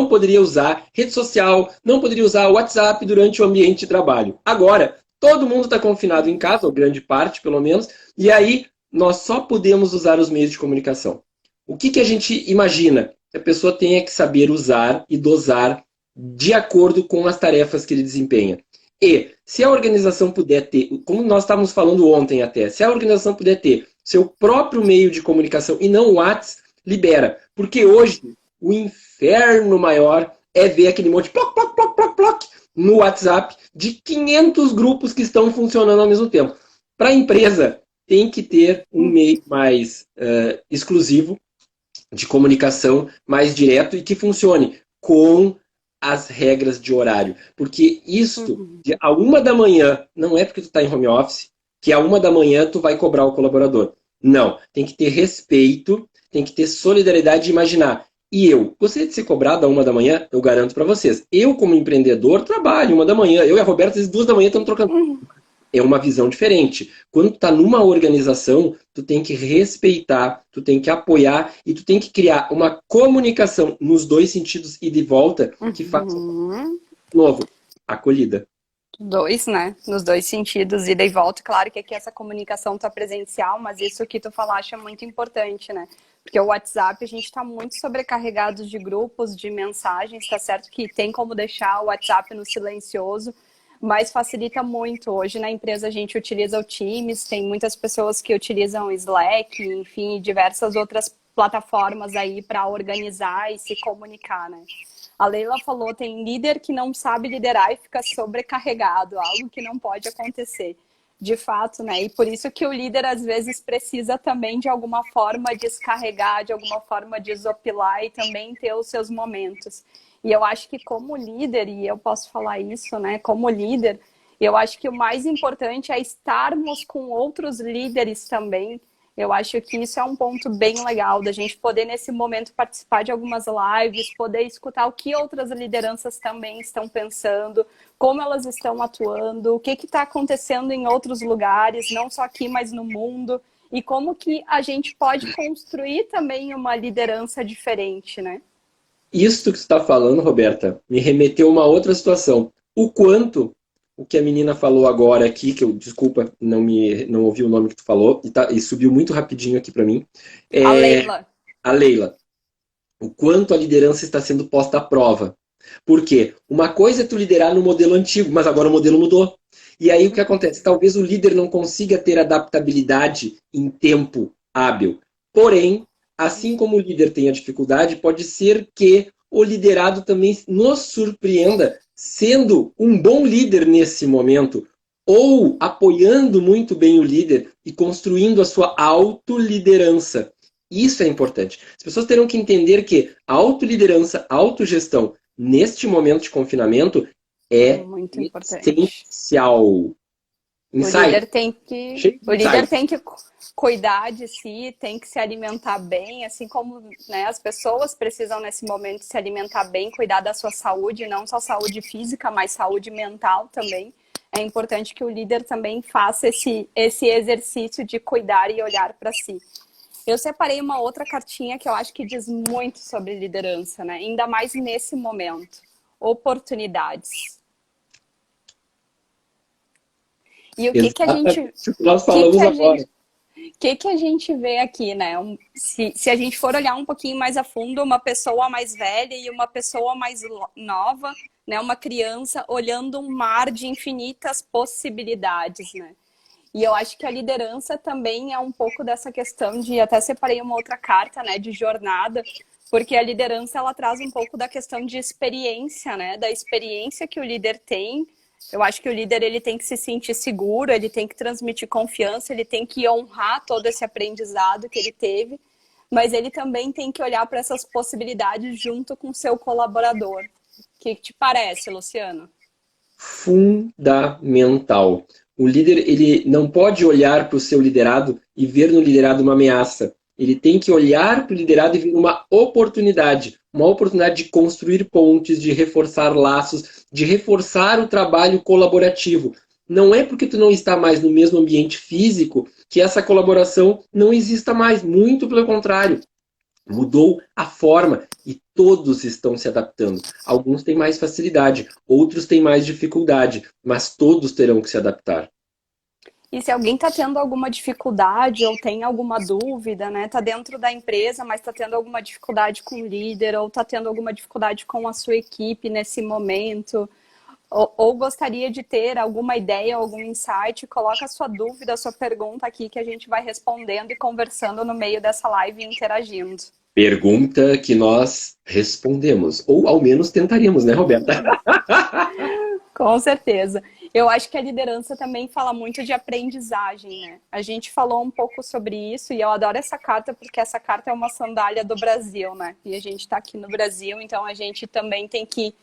poderia usar rede social, não poderia usar o WhatsApp durante o ambiente de trabalho. Agora, todo mundo está confinado em casa, ou grande parte pelo menos, e aí nós só podemos usar os meios de comunicação. O que a gente imagina? Que a pessoa tenha que saber usar e dosar de acordo com as tarefas que ele desempenha. E se a organização puder ter, como nós estávamos falando ontem até, se a organização puder ter seu próprio meio de comunicação e não o WhatsApp, libera. Porque hoje o inferno maior é ver aquele monte de ploc, ploc, ploc, ploc, ploc, no WhatsApp de 500 grupos que estão funcionando ao mesmo tempo. Para a empresa, tem que ter um meio mais exclusivo de comunicação, mais direto e que funcione com as regras de horário. Porque isto, de a 1 da manhã, não é porque tu está em home office, que a 1 da manhã tu vai cobrar o colaborador. Não, tem que ter respeito, tem que ter solidariedade de imaginar. E eu gostaria de ser cobrado a 1 da manhã, eu garanto para vocês. Eu, como empreendedor, trabalho 1 da manhã. Eu e a Roberta, às vezes 2 da manhã, estamos trocando. É uma visão diferente. Quando tu tá numa organização, tu tem que respeitar, tu tem que apoiar e tu tem que criar uma comunicação nos dois sentidos e de volta que faça, de novo, acolhida. Dois, né? Nos dois sentidos, ida e volta. Claro que aqui essa comunicação tá presencial, mas isso que tu falaste é muito importante, né? Porque o WhatsApp, a gente tá muito sobrecarregado de grupos, de mensagens, tá certo que tem como deixar o WhatsApp no silencioso, mas facilita muito. Hoje na empresa a gente utiliza o Teams, tem muitas pessoas que utilizam o Slack, enfim, diversas outras plataformas aí para organizar e se comunicar, né? A Leila falou, tem líder que não sabe liderar e fica sobrecarregado, algo que não pode acontecer. De fato, né? E por isso que o líder às vezes precisa também de alguma forma descarregar, de alguma forma desopilar e também ter os seus momentos. E eu acho que como líder, e eu posso falar isso, né? Como líder, eu acho que o mais importante é estarmos com outros líderes também. Eu acho que isso é um ponto bem legal, da gente poder, nesse momento, participar de algumas lives, poder escutar o que outras lideranças também estão pensando, como elas estão atuando, o que está acontecendo em outros lugares, não só aqui, mas no mundo, e como que a gente pode construir também uma liderança diferente, né? Isso que você está falando, Roberta, me remeteu a uma outra situação. O quanto o que a menina falou agora aqui, que eu, desculpa, não ouvi o nome que tu falou, e subiu muito rapidinho aqui para mim, A é Leila. a Leila. O quanto a liderança está sendo posta à prova. Por quê? Uma coisa é tu liderar no modelo antigo, mas agora o modelo mudou. E aí o que acontece? Talvez o líder não consiga ter adaptabilidade em tempo hábil. Porém, assim como o líder tem a dificuldade, pode ser que o liderado também nos surpreenda sendo um bom líder nesse momento, ou apoiando muito bem o líder e construindo a sua autoliderança. Isso é importante. As pessoas terão que entender que a autoliderança, a autogestão, neste momento de confinamento, é Muito importante. essencial. O Insight. líder tem que, Cheio de o líder insight. tem que cuidar de si, tem que se alimentar bem, assim como, né, as pessoas precisam nesse momento se alimentar bem, cuidar da sua saúde, não só saúde física, mas saúde mental também. É importante que o líder também faça esse exercício de cuidar e olhar para si. Eu separei uma outra cartinha que eu acho que diz muito sobre liderança, né? Ainda mais nesse momento. Oportunidades. E o que a gente, Exatamente o que nós que falamos a gente, agora. que a gente vê aqui, né? Se a gente for olhar um pouquinho mais a fundo, uma pessoa mais velha e uma pessoa mais nova, né? Uma criança olhando um mar de infinitas possibilidades, né? E eu acho que a liderança também é um pouco dessa questão de, até separei uma outra carta, né, de jornada, porque a liderança ela traz um pouco da questão de experiência, né, da experiência que o líder tem. Eu acho que o líder ele tem que se sentir seguro, ele tem que transmitir confiança, ele tem que honrar todo esse aprendizado que ele teve, mas ele também tem que olhar para essas possibilidades junto com o seu colaborador. O que te parece, Luciano? Fundamental. O líder ele não pode olhar para o seu liderado e ver no liderado uma ameaça. Ele tem que olhar para o liderado e ver uma oportunidade de construir pontes, de reforçar laços, de reforçar o trabalho colaborativo. Não é porque tu não está mais no mesmo ambiente físico que essa colaboração não exista mais. Muito pelo contrário. Mudou a forma e todos estão se adaptando. Alguns têm mais facilidade, outros têm mais dificuldade, mas todos terão que se adaptar. E se alguém está tendo alguma dificuldade ou tem alguma dúvida, né? Está dentro da empresa, mas está tendo alguma dificuldade com o líder ou está tendo alguma dificuldade com a sua equipe nesse momento, ou gostaria de ter alguma ideia, algum insight, coloca a sua dúvida, a sua pergunta aqui que a gente vai respondendo e conversando no meio dessa live e interagindo. Pergunta que nós respondemos, ou ao menos tentaremos, né, Roberta? Com certeza. Eu acho que a liderança também fala muito de aprendizagem, né? A gente falou um pouco sobre isso e eu adoro essa carta porque essa carta é uma sandália do Brasil, né? E a gente está aqui no Brasil, então a gente também tem que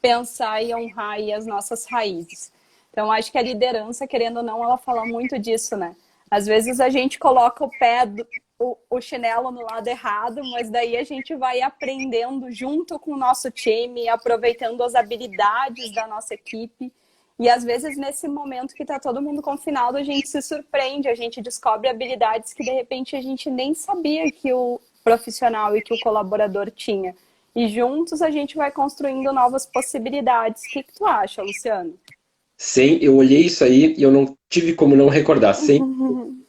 pensar e honrar aí as nossas raízes. Então acho que a liderança, querendo ou não, ela fala muito disso, né? Às vezes a gente coloca o chinelo no lado errado, mas daí a gente vai aprendendo junto com o nosso time, aproveitando as habilidades da nossa equipe. E às vezes nesse momento que está todo mundo confinado, a gente se surpreende, a gente descobre habilidades que de repente a gente nem sabia que o profissional e que o colaborador tinha. E juntos a gente vai construindo novas possibilidades. O que tu acha, Luciano? Eu olhei isso aí e eu não tive como não recordar. Sempre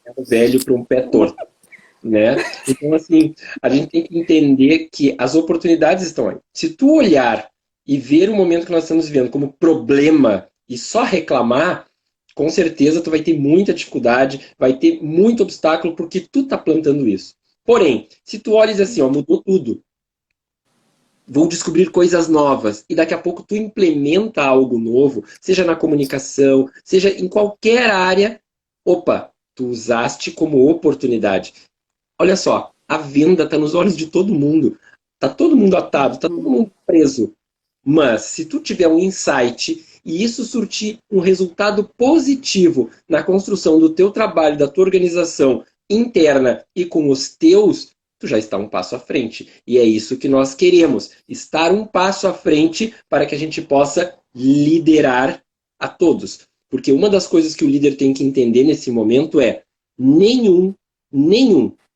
é um velho para um pé torto, né? Então, assim, a gente tem que entender que as oportunidades estão aí. Se tu olhar e ver o momento que nós estamos vivendo como problema e só reclamar, com certeza tu vai ter muita dificuldade, vai ter muito obstáculo porque tu tá plantando isso. Porém, se tu olhas assim, ó, mudou tudo, vou descobrir coisas novas e daqui a pouco tu implementa algo novo, seja na comunicação, seja em qualquer área, opa, tu usaste como oportunidade. Olha só, a venda está nos olhos de todo mundo. Tá todo mundo atado, tá todo mundo preso. Mas se tu tiver um insight e isso surtir um resultado positivo na construção do teu trabalho, da tua organização interna e com os teus, tu já está um passo à frente. E é isso que nós queremos, estar um passo à frente para que a gente possa liderar a todos. Porque uma das coisas que o líder tem que entender nesse momento é nenhum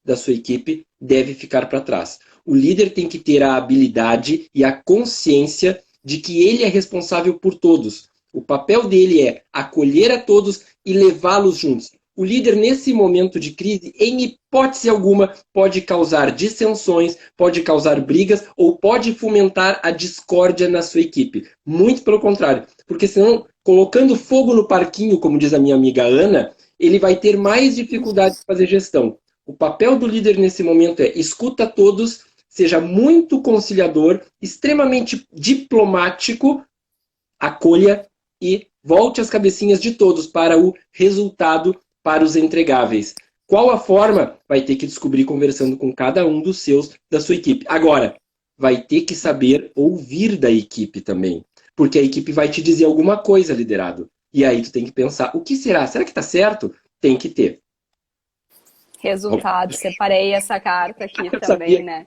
da sua equipe deve ficar para trás. O líder tem que ter a habilidade e a consciência de que ele é responsável por todos. O papel dele é acolher a todos e levá-los juntos. O líder, nesse momento de crise, em hipótese alguma, pode causar dissensões, pode causar brigas ou pode fomentar a discórdia na sua equipe. Muito pelo contrário, porque senão, colocando fogo no parquinho, como diz a minha amiga Ana, ele vai ter mais dificuldade de fazer gestão. O papel do líder nesse momento é escuta todos, seja muito conciliador, extremamente diplomático, acolha e volte as cabecinhas de todos para o resultado, para os entregáveis. Qual a forma? Vai ter que descobrir conversando com cada um dos seus, da sua equipe. Agora, vai ter que saber ouvir da equipe também, porque a equipe vai te dizer alguma coisa, liderado. E aí tu tem que pensar, o que será? Será que está certo? Tem que ter. Resultado. Separei essa carta aqui também, né?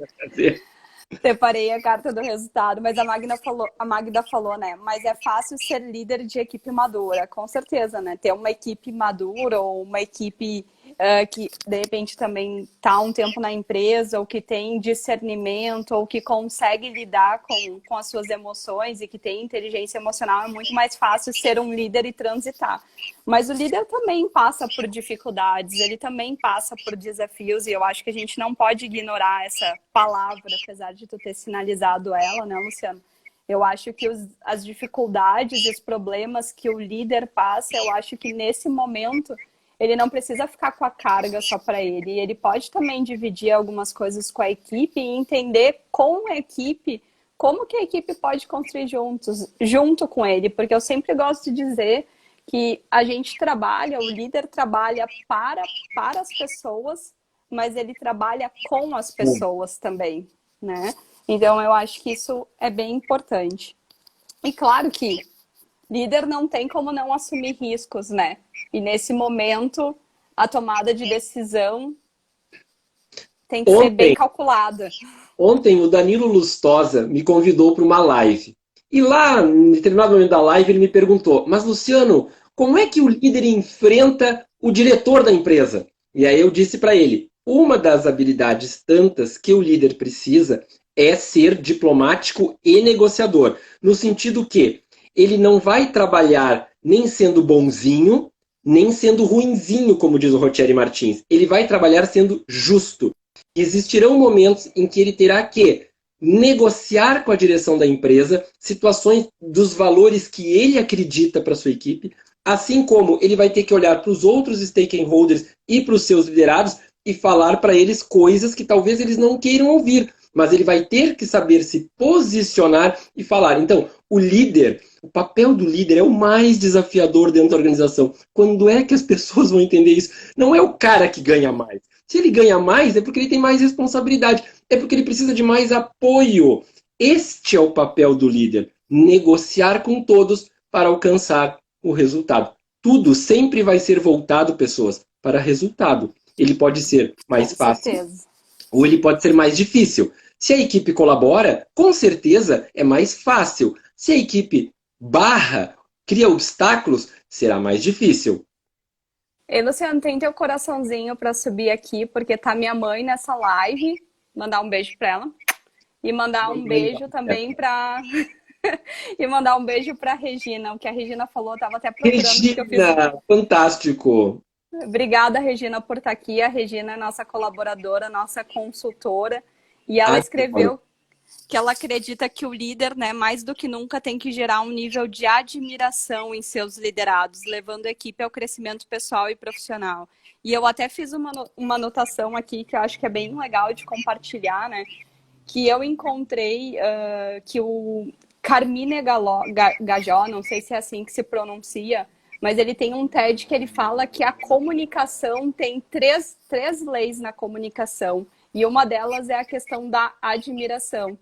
Separei a carta do resultado, mas a Magda falou, né? Mas é fácil ser líder de equipe madura, com certeza, né? Ter uma equipe madura ou uma equipe que, de repente, também está um tempo na empresa, ou que tem discernimento, ou que consegue lidar com as suas emoções e que tem inteligência emocional, é muito mais fácil ser um líder e transitar. Mas o líder também passa por dificuldades, ele também passa por desafios, e eu acho que a gente não pode ignorar essa palavra, apesar de tu ter sinalizado ela, né, Luciano? Eu acho que as dificuldades e os problemas que o líder passa, eu acho que nesse momento ele não precisa ficar com a carga só para ele. Ele pode também dividir algumas coisas com a equipe e entender com a equipe como que a equipe pode construir junto com ele. Porque eu sempre gosto de dizer que a gente trabalha, o líder trabalha para as pessoas, mas ele trabalha com as pessoas também, né? Então, eu acho que isso é bem importante. E claro que líder não tem como não assumir riscos, né? E nesse momento, a tomada de decisão tem que ser bem calculada. Ontem, o Danilo Lustosa me convidou para uma live. E lá, em determinado momento da live, ele me perguntou, mas Luciano, como é que o líder enfrenta o diretor da empresa? E aí eu disse para ele, uma das habilidades tantas que o líder precisa é ser diplomático e negociador. No sentido que ele não vai trabalhar nem sendo bonzinho, nem sendo ruinzinho, como diz o Rogério Martins. Ele vai trabalhar sendo justo. Existirão momentos em que ele terá que negociar com a direção da empresa situações dos valores que ele acredita para sua equipe, assim como ele vai ter que olhar para os outros stakeholders e para os seus liderados e falar para eles coisas que talvez eles não queiram ouvir, mas ele vai ter que saber se posicionar e falar. Então, o papel do líder é o mais desafiador dentro da organização. Quando é que as pessoas vão entender isso? Não é o cara que ganha mais. Se ele ganha mais, é porque ele tem mais responsabilidade. É porque ele precisa de mais apoio. Este é o papel do líder. Negociar com todos para alcançar o resultado. Tudo sempre vai ser voltado, pessoas, para resultado. Ele pode ser mais fácil ou ele pode ser mais difícil. Se a equipe colabora, com certeza é mais fácil. Se a equipe cria obstáculos, será mais difícil. Ei, Luciano, tem teu coraçãozinho para subir aqui, porque tá minha mãe nessa live. Mandar um beijo para ela. E mandar um beijo também para E mandar um beijo para a Regina. O que a Regina falou, eu estava até procurando. Regina, fantástico. Obrigada, Regina, por estar aqui. A Regina é nossa colaboradora, nossa consultora. E ela escreveu que ela acredita que o líder, né, mais do que nunca, tem que gerar um nível de admiração em seus liderados, levando a equipe ao crescimento pessoal e profissional. E eu até fiz uma anotação aqui que eu acho que é bem legal de compartilhar, né? Que eu encontrei que o Carmine Gajó, não sei se é assim que se pronuncia, mas ele tem um TED que ele fala que a comunicação tem três leis na comunicação. E uma delas é a questão da admiração.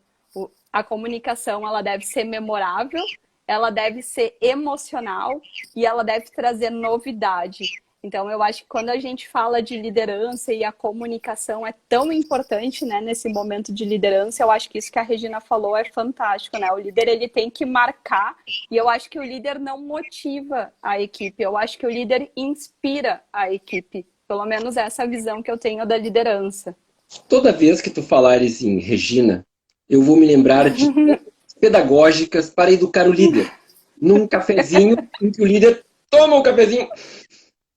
A comunicação, ela deve ser memorável, ela deve ser emocional e ela deve trazer novidade. Então, eu acho que quando a gente fala de liderança e a comunicação é tão importante, né, nesse momento de liderança, eu acho que isso que a Regina falou é fantástico, né? O líder, ele tem que marcar, e eu acho que o líder não motiva a equipe, eu acho que o líder inspira a equipe. Pelo menos essa é a visão que eu tenho da liderança. Toda vez que tu falares em Regina, eu vou me lembrar de pedagógicas para educar o líder. Num cafezinho em que o líder toma um cafezinho.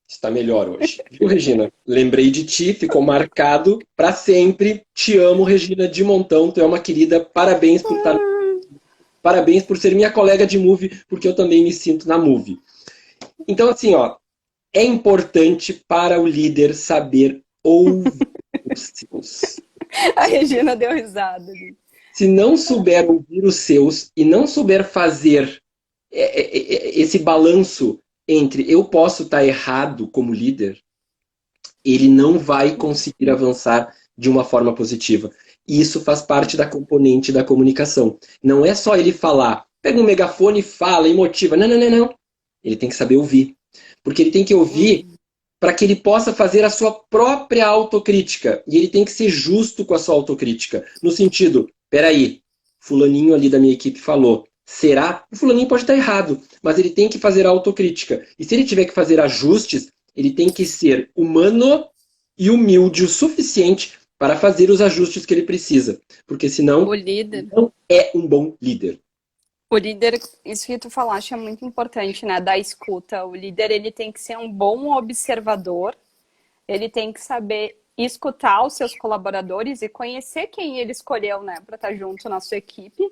Está melhor hoje. Viu, Regina? Lembrei de ti, ficou marcado para sempre. Te amo, Regina, de montão. Tu é uma querida. Parabéns por estar... Parabéns por ser minha colega de Move, porque eu também me sinto na Move. Então, assim, ó, é importante para o líder saber ouvir os seus. A Regina deu risada. Se não souber ouvir os seus e não souber fazer esse balanço entre eu posso estar errado como líder, ele não vai conseguir avançar de uma forma positiva. E isso faz parte da componente da comunicação. Não é só ele falar, pega um megafone e fala e motiva. Não, não, não, não. Ele tem que saber ouvir. Porque ele tem que ouvir para que ele possa fazer a sua própria autocrítica. E ele tem que ser justo com a sua autocrítica. No sentido, peraí, fulaninho ali da minha equipe falou. Será? O fulaninho pode estar errado, mas ele tem que fazer a autocrítica. E se ele tiver que fazer ajustes, ele tem que ser humano e humilde o suficiente para fazer os ajustes que ele precisa. Porque senão, o líder não é um bom líder. O líder, isso que tu falaste é muito importante, né? Da escuta. O líder, ele tem que ser um bom observador, ele tem que saber escutar os seus colaboradores e conhecer quem ele escolheu, né? Para estar junto na sua equipe.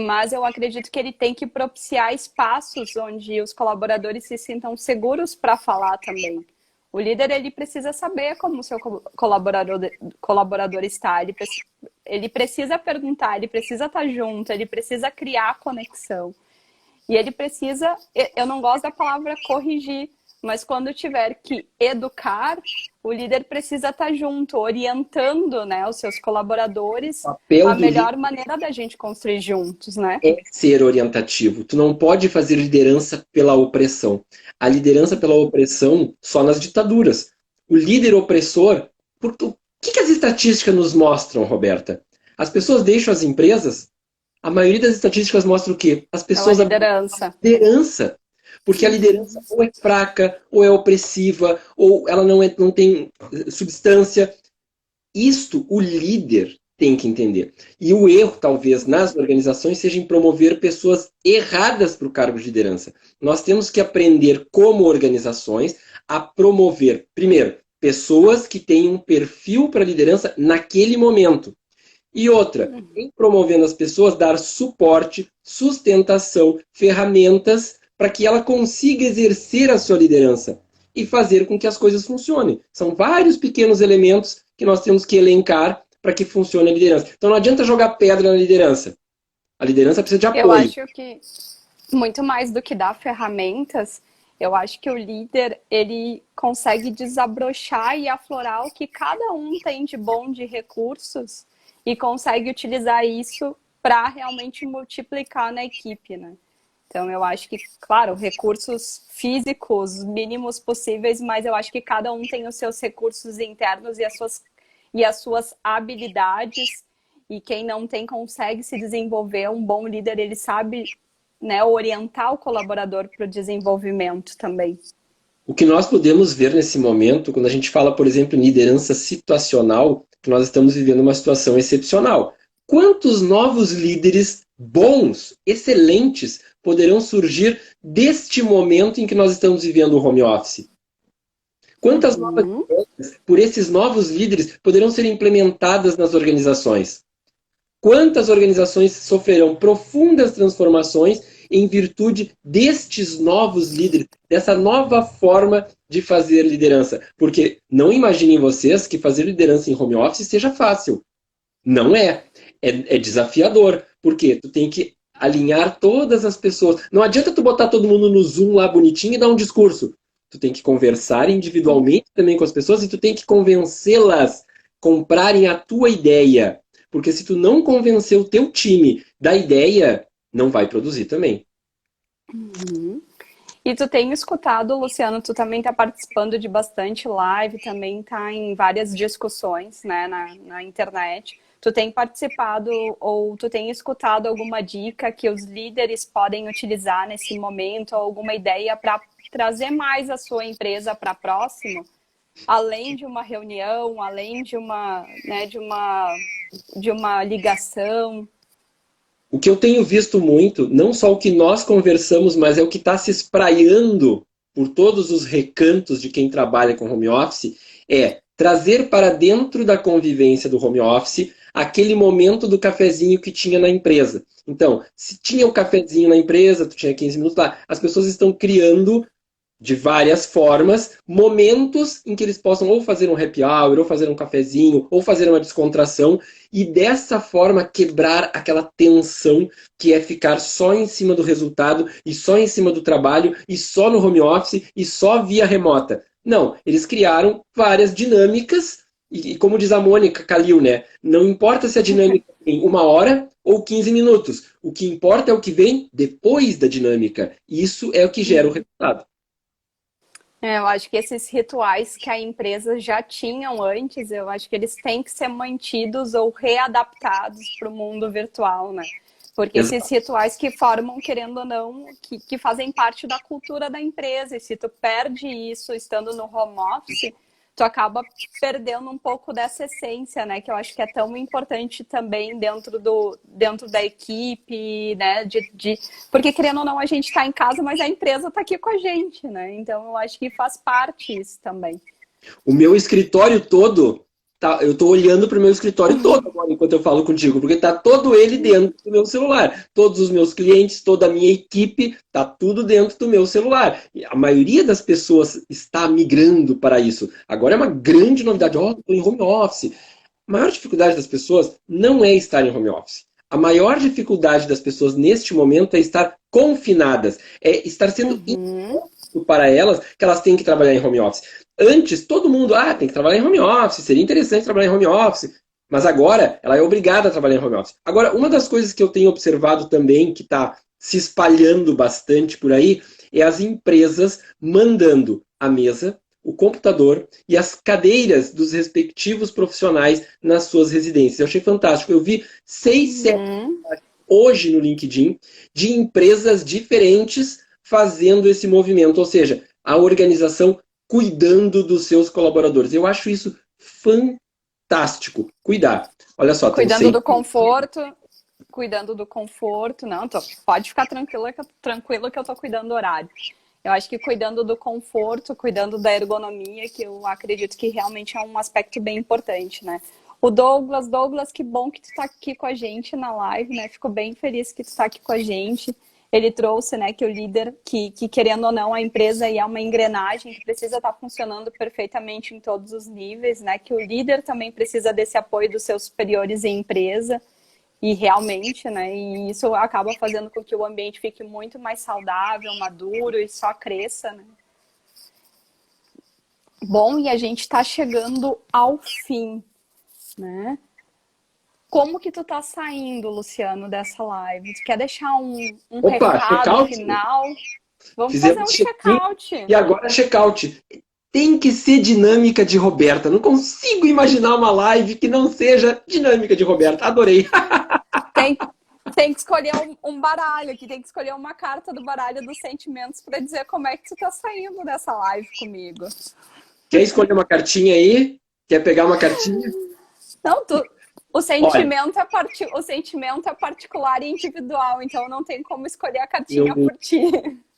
Mas eu acredito que ele tem que propiciar espaços onde os colaboradores se sintam seguros para falar também. O líder, ele precisa saber como o seu colaborador está, ele precisa perguntar, ele precisa estar junto, ele precisa criar conexão. E ele precisa, eu não gosto da palavra corrigir, mas quando tiver que educar, o líder precisa estar junto, orientando, né, os seus colaboradores a melhor maneira da gente construir juntos, né? É ser orientativo. Tu não pode fazer liderança pela opressão. A liderança pela opressão só nas ditaduras. O líder opressor... O que as estatísticas nos mostram, Roberta? As pessoas deixam as empresas... A maioria das estatísticas mostra o quê? As pessoas... Liderança. Porque a liderança ou é fraca, ou é opressiva, ou ela não tem substância. Isto o líder tem que entender. E o erro, talvez, nas organizações seja em promover pessoas erradas para o cargo de liderança. Nós temos que aprender, como organizações, a promover, primeiro, pessoas que tenham um perfil para liderança naquele momento. E outra, em promovendo as pessoas, dar suporte, sustentação, ferramentas para que ela consiga exercer a sua liderança e fazer com que as coisas funcionem. São vários pequenos elementos que nós temos que elencar para que funcione a liderança. Então não adianta jogar pedra na liderança. A liderança precisa de apoio. Eu acho que, muito mais do que dar ferramentas, eu acho que o líder, ele consegue desabrochar e aflorar o que cada um tem de bom de recursos e consegue utilizar isso para realmente multiplicar na equipe, né? Então, eu acho que, claro, recursos físicos mínimos possíveis, mas eu acho que cada um tem os seus recursos internos e as suas habilidades. E quem não tem consegue se desenvolver. Um bom líder, ele sabe, né, orientar o colaborador para o desenvolvimento também. O que nós podemos ver nesse momento, quando a gente fala, por exemplo, em liderança situacional, que nós estamos vivendo uma situação excepcional. Quantos novos líderes bons, excelentes, poderão surgir deste momento em que nós estamos vivendo o home office. Quantas novas ideias, por esses novos líderes, poderão ser implementadas nas organizações? Quantas organizações sofrerão profundas transformações em virtude destes novos líderes, dessa nova forma de fazer liderança? Porque não imaginem vocês que fazer liderança em home office seja fácil. Não é. É desafiador. Porque tu tem que alinhar todas as pessoas. Não adianta tu botar todo mundo no Zoom lá bonitinho e dar um discurso. Tu tem que conversar individualmente também com as pessoas e tu tem que convencê-las a comprarem a tua ideia. Porque se tu não convencer o teu time da ideia, não vai produzir também. Uhum. E tu tem escutado, Luciano, tu também está participando de bastante live, também está em várias discussões, né, na internet. Tu tem participado ou tu tem escutado alguma dica que os líderes podem utilizar nesse momento, ou alguma ideia para trazer mais a sua empresa para próximo? Além de uma reunião, além de uma, né, de uma ligação. O que eu tenho visto muito, não só o que nós conversamos, mas é o que está se espraiando por todos os recantos de quem trabalha com home office, é trazer para dentro da convivência do home office aquele momento do cafezinho que tinha na empresa. Então, se tinha o cafezinho na empresa, tu tinha 15 minutos lá, as pessoas estão criando de várias formas, momentos em que eles possam ou fazer um happy hour, ou fazer um cafezinho, ou fazer uma descontração, e dessa forma quebrar aquela tensão que é ficar só em cima do resultado, e só em cima do trabalho, e só no home office, e só via remota. Não, eles criaram várias dinâmicas, e como diz a Mônica Kalil, né? Não importa se a dinâmica tem 1 hora ou 15 minutos, o que importa é o que vem depois da dinâmica. Isso é o que gera o resultado. Eu acho que esses rituais que a empresa já tinham antes, eu acho que eles têm que ser mantidos ou readaptados para o mundo virtual, né? Porque esses rituais que formam, querendo ou não, que fazem parte da cultura da empresa. E se tu perde isso estando no home office, tu acaba perdendo um pouco dessa essência, né? Que eu acho que é tão importante também dentro da equipe, né? Porque, querendo ou não, a gente está em casa, mas a empresa está aqui com a gente, né? Então, eu acho que faz parte isso também. O meu escritório todo, eu estou olhando para o meu escritório todo agora enquanto eu falo contigo, porque está todo ele dentro do meu celular. Todos os meus clientes, toda a minha equipe, está tudo dentro do meu celular. E a maioria das pessoas está migrando para isso. Agora é uma grande novidade. Estou em home office. A maior dificuldade das pessoas não é estar em home office. A maior dificuldade das pessoas neste momento é estar confinadas. É estar sendo imposto para elas que elas têm que trabalhar em home office. Antes, todo mundo, tem que trabalhar em home office, seria interessante trabalhar em home office. Mas agora, ela é obrigada a trabalhar em home office. Agora, uma das coisas que eu tenho observado também, que está se espalhando bastante por aí, é as empresas mandando a mesa, o computador e as cadeiras dos respectivos profissionais nas suas residências. Eu achei fantástico. Eu vi 6, 7 hoje no LinkedIn de empresas diferentes fazendo esse movimento. Ou seja, a organização cuidando dos seus colaboradores. Eu acho isso fantástico. Cuidar. Olha só. Cuidando do conforto. Cuidando do conforto. Não, pode ficar tranquilo que eu tô cuidando do horário. Eu acho que cuidando do conforto, cuidando da ergonomia, que eu acredito que realmente é um aspecto bem importante, né? O Douglas, que bom que tu tá aqui com a gente na live, né? Fico bem feliz que tu tá aqui com a gente. Ele trouxe, né, que o líder, que querendo ou não, a empresa é uma engrenagem que precisa estar funcionando perfeitamente em todos os níveis, né? Que o líder também precisa desse apoio dos seus superiores em empresa. E realmente, né? E isso acaba fazendo com que o ambiente fique muito mais saudável, maduro e só cresça, né? Bom, e a gente está chegando ao fim, né? Como que tu tá saindo, Luciano, dessa live? Tu quer deixar um recado final? Vamos fazer um check-out. E agora check-out. Tem que ser dinâmica de Roberta. Não consigo imaginar uma live que não seja dinâmica de Roberta. Adorei. Tem que escolher um baralho aqui, tem que escolher uma carta do baralho dos sentimentos para dizer como é que tu tá saindo dessa live comigo. Quer escolher uma cartinha aí? Quer pegar uma cartinha? Não, Olha, o sentimento é particular e individual, então não tem como escolher a cartinha eu, por ti.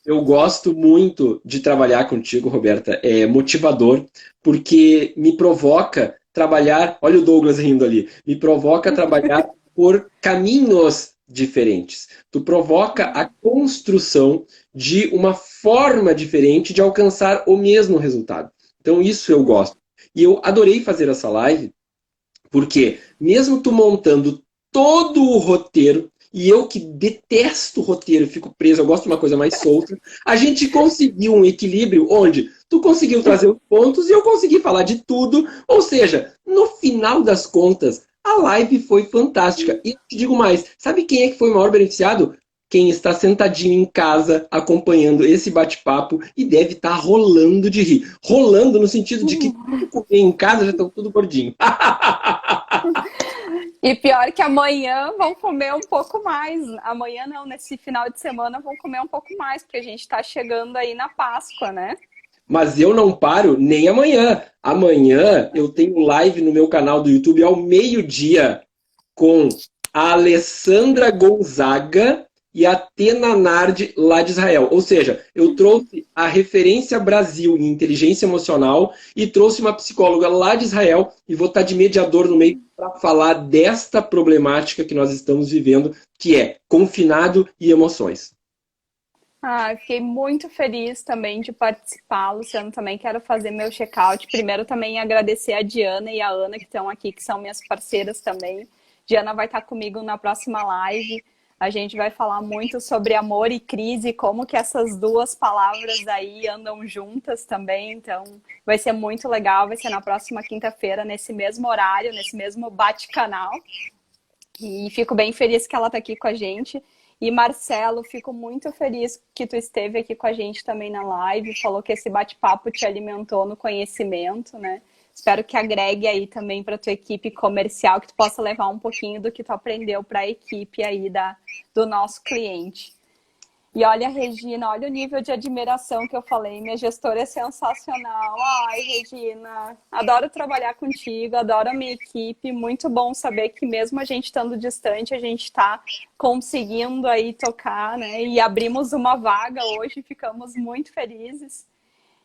eu gosto muito de trabalhar contigo, Roberta. É motivador, porque me provoca trabalhar. Olha o Douglas rindo ali. Me provoca trabalhar por caminhos diferentes. Tu provoca a construção de uma forma diferente de alcançar o mesmo resultado. Então, isso eu gosto. E eu adorei fazer essa live, porque mesmo tu montando todo o roteiro, e eu que detesto roteiro, fico preso, eu gosto de uma coisa mais solta, a gente conseguiu um equilíbrio onde tu conseguiu trazer os pontos e eu consegui falar de tudo. Ou seja, no final das contas, a live foi fantástica. E eu te digo mais, sabe quem é que foi o maior beneficiado? Quem está sentadinho em casa acompanhando esse bate-papo e deve estar rolando de rir. Rolando no sentido de que tudo comer em casa já estão tudo gordinho. E pior que amanhã vão comer um pouco mais. Amanhã não, nesse final de semana vão comer um pouco mais, porque a gente está chegando aí na Páscoa, né? Mas eu não paro nem amanhã. Amanhã eu tenho live no meu canal do YouTube ao meio-dia com a Alessandra Gonzaga e a Tena Nard lá de Israel. Ou seja, eu trouxe a referência Brasil em inteligência emocional e trouxe uma psicóloga lá de Israel e vou estar de mediador no meio para falar desta problemática que nós estamos vivendo, que é confinado e emoções. Ah, eu fiquei muito feliz também de participar, Luciano. Também quero fazer meu check-out. Primeiro, também agradecer a Diana e a Ana, que estão aqui, que são minhas parceiras também. Diana vai estar comigo na próxima live. A gente vai falar muito sobre amor e crise, como que essas duas palavras aí andam juntas também. Então, vai ser muito legal. Vai ser na próxima quinta-feira, nesse mesmo horário, nesse mesmo bate-canal. E fico bem feliz que ela está aqui com a gente. E Marcelo, fico muito feliz que tu esteve aqui com a gente também na live, falou que esse bate-papo te alimentou no conhecimento, né? Espero que agregue aí também para tua equipe comercial, que tu possa levar um pouquinho do que tu aprendeu para a equipe aí do nosso cliente. E olha, Regina, olha o nível de admiração que eu falei. Minha gestora é sensacional. Ai, Regina, adoro trabalhar contigo, adoro a minha equipe. Muito bom saber que mesmo a gente estando distante, a gente está conseguindo aí tocar, né? E abrimos uma vaga hoje, ficamos muito felizes.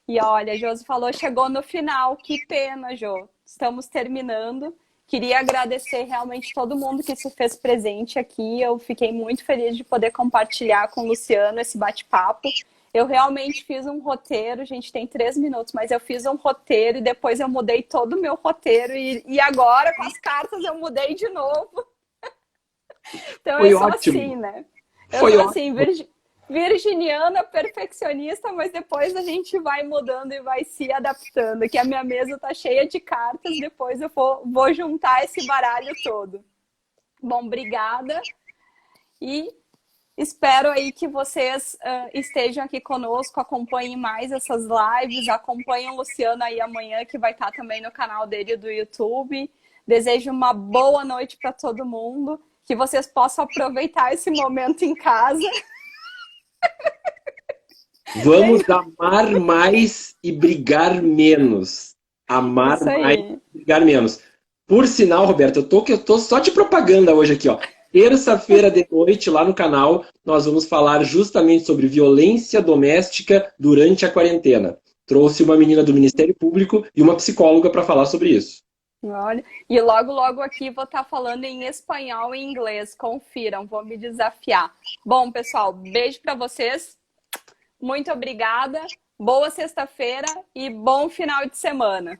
E olha, a Josi falou, chegou no final. Que pena, Jô. Estamos terminando. Queria agradecer realmente todo mundo que se fez presente aqui. Eu fiquei muito feliz de poder compartilhar com o Luciano esse bate-papo. Eu realmente fiz um roteiro, a gente tem 3 minutos, mas eu fiz um roteiro e depois eu mudei todo o meu roteiro. E agora, com as cartas, eu mudei de novo. Então, Foi eu sou ótimo. assim, né? Eu Foi sou ótimo. assim, virginiana, perfeccionista, mas depois a gente vai mudando e vai se adaptando. Que a minha mesa tá cheia de cartas, depois eu vou juntar esse baralho todo. Bom, obrigada. E espero aí que vocês estejam aqui conosco, acompanhem mais essas lives, acompanhem o Luciano aí amanhã, que vai estar também no canal dele do YouTube. Desejo uma boa noite para todo mundo, que vocês possam aproveitar esse momento em casa. Vamos amar mais e brigar menos. Amar Isso mais aí. e brigar menos. Por sinal, Roberto, eu tô só de propaganda hoje aqui, ó. Terça-feira de noite, lá no canal, nós vamos falar justamente sobre violência doméstica durante a quarentena. Trouxe uma menina do Ministério Público e uma psicóloga para falar sobre isso. Olha, e logo, logo aqui vou estar falando em espanhol e inglês. Confiram, vou me desafiar. Bom, pessoal, beijo para vocês. Muito obrigada. Boa sexta-feira e bom final de semana.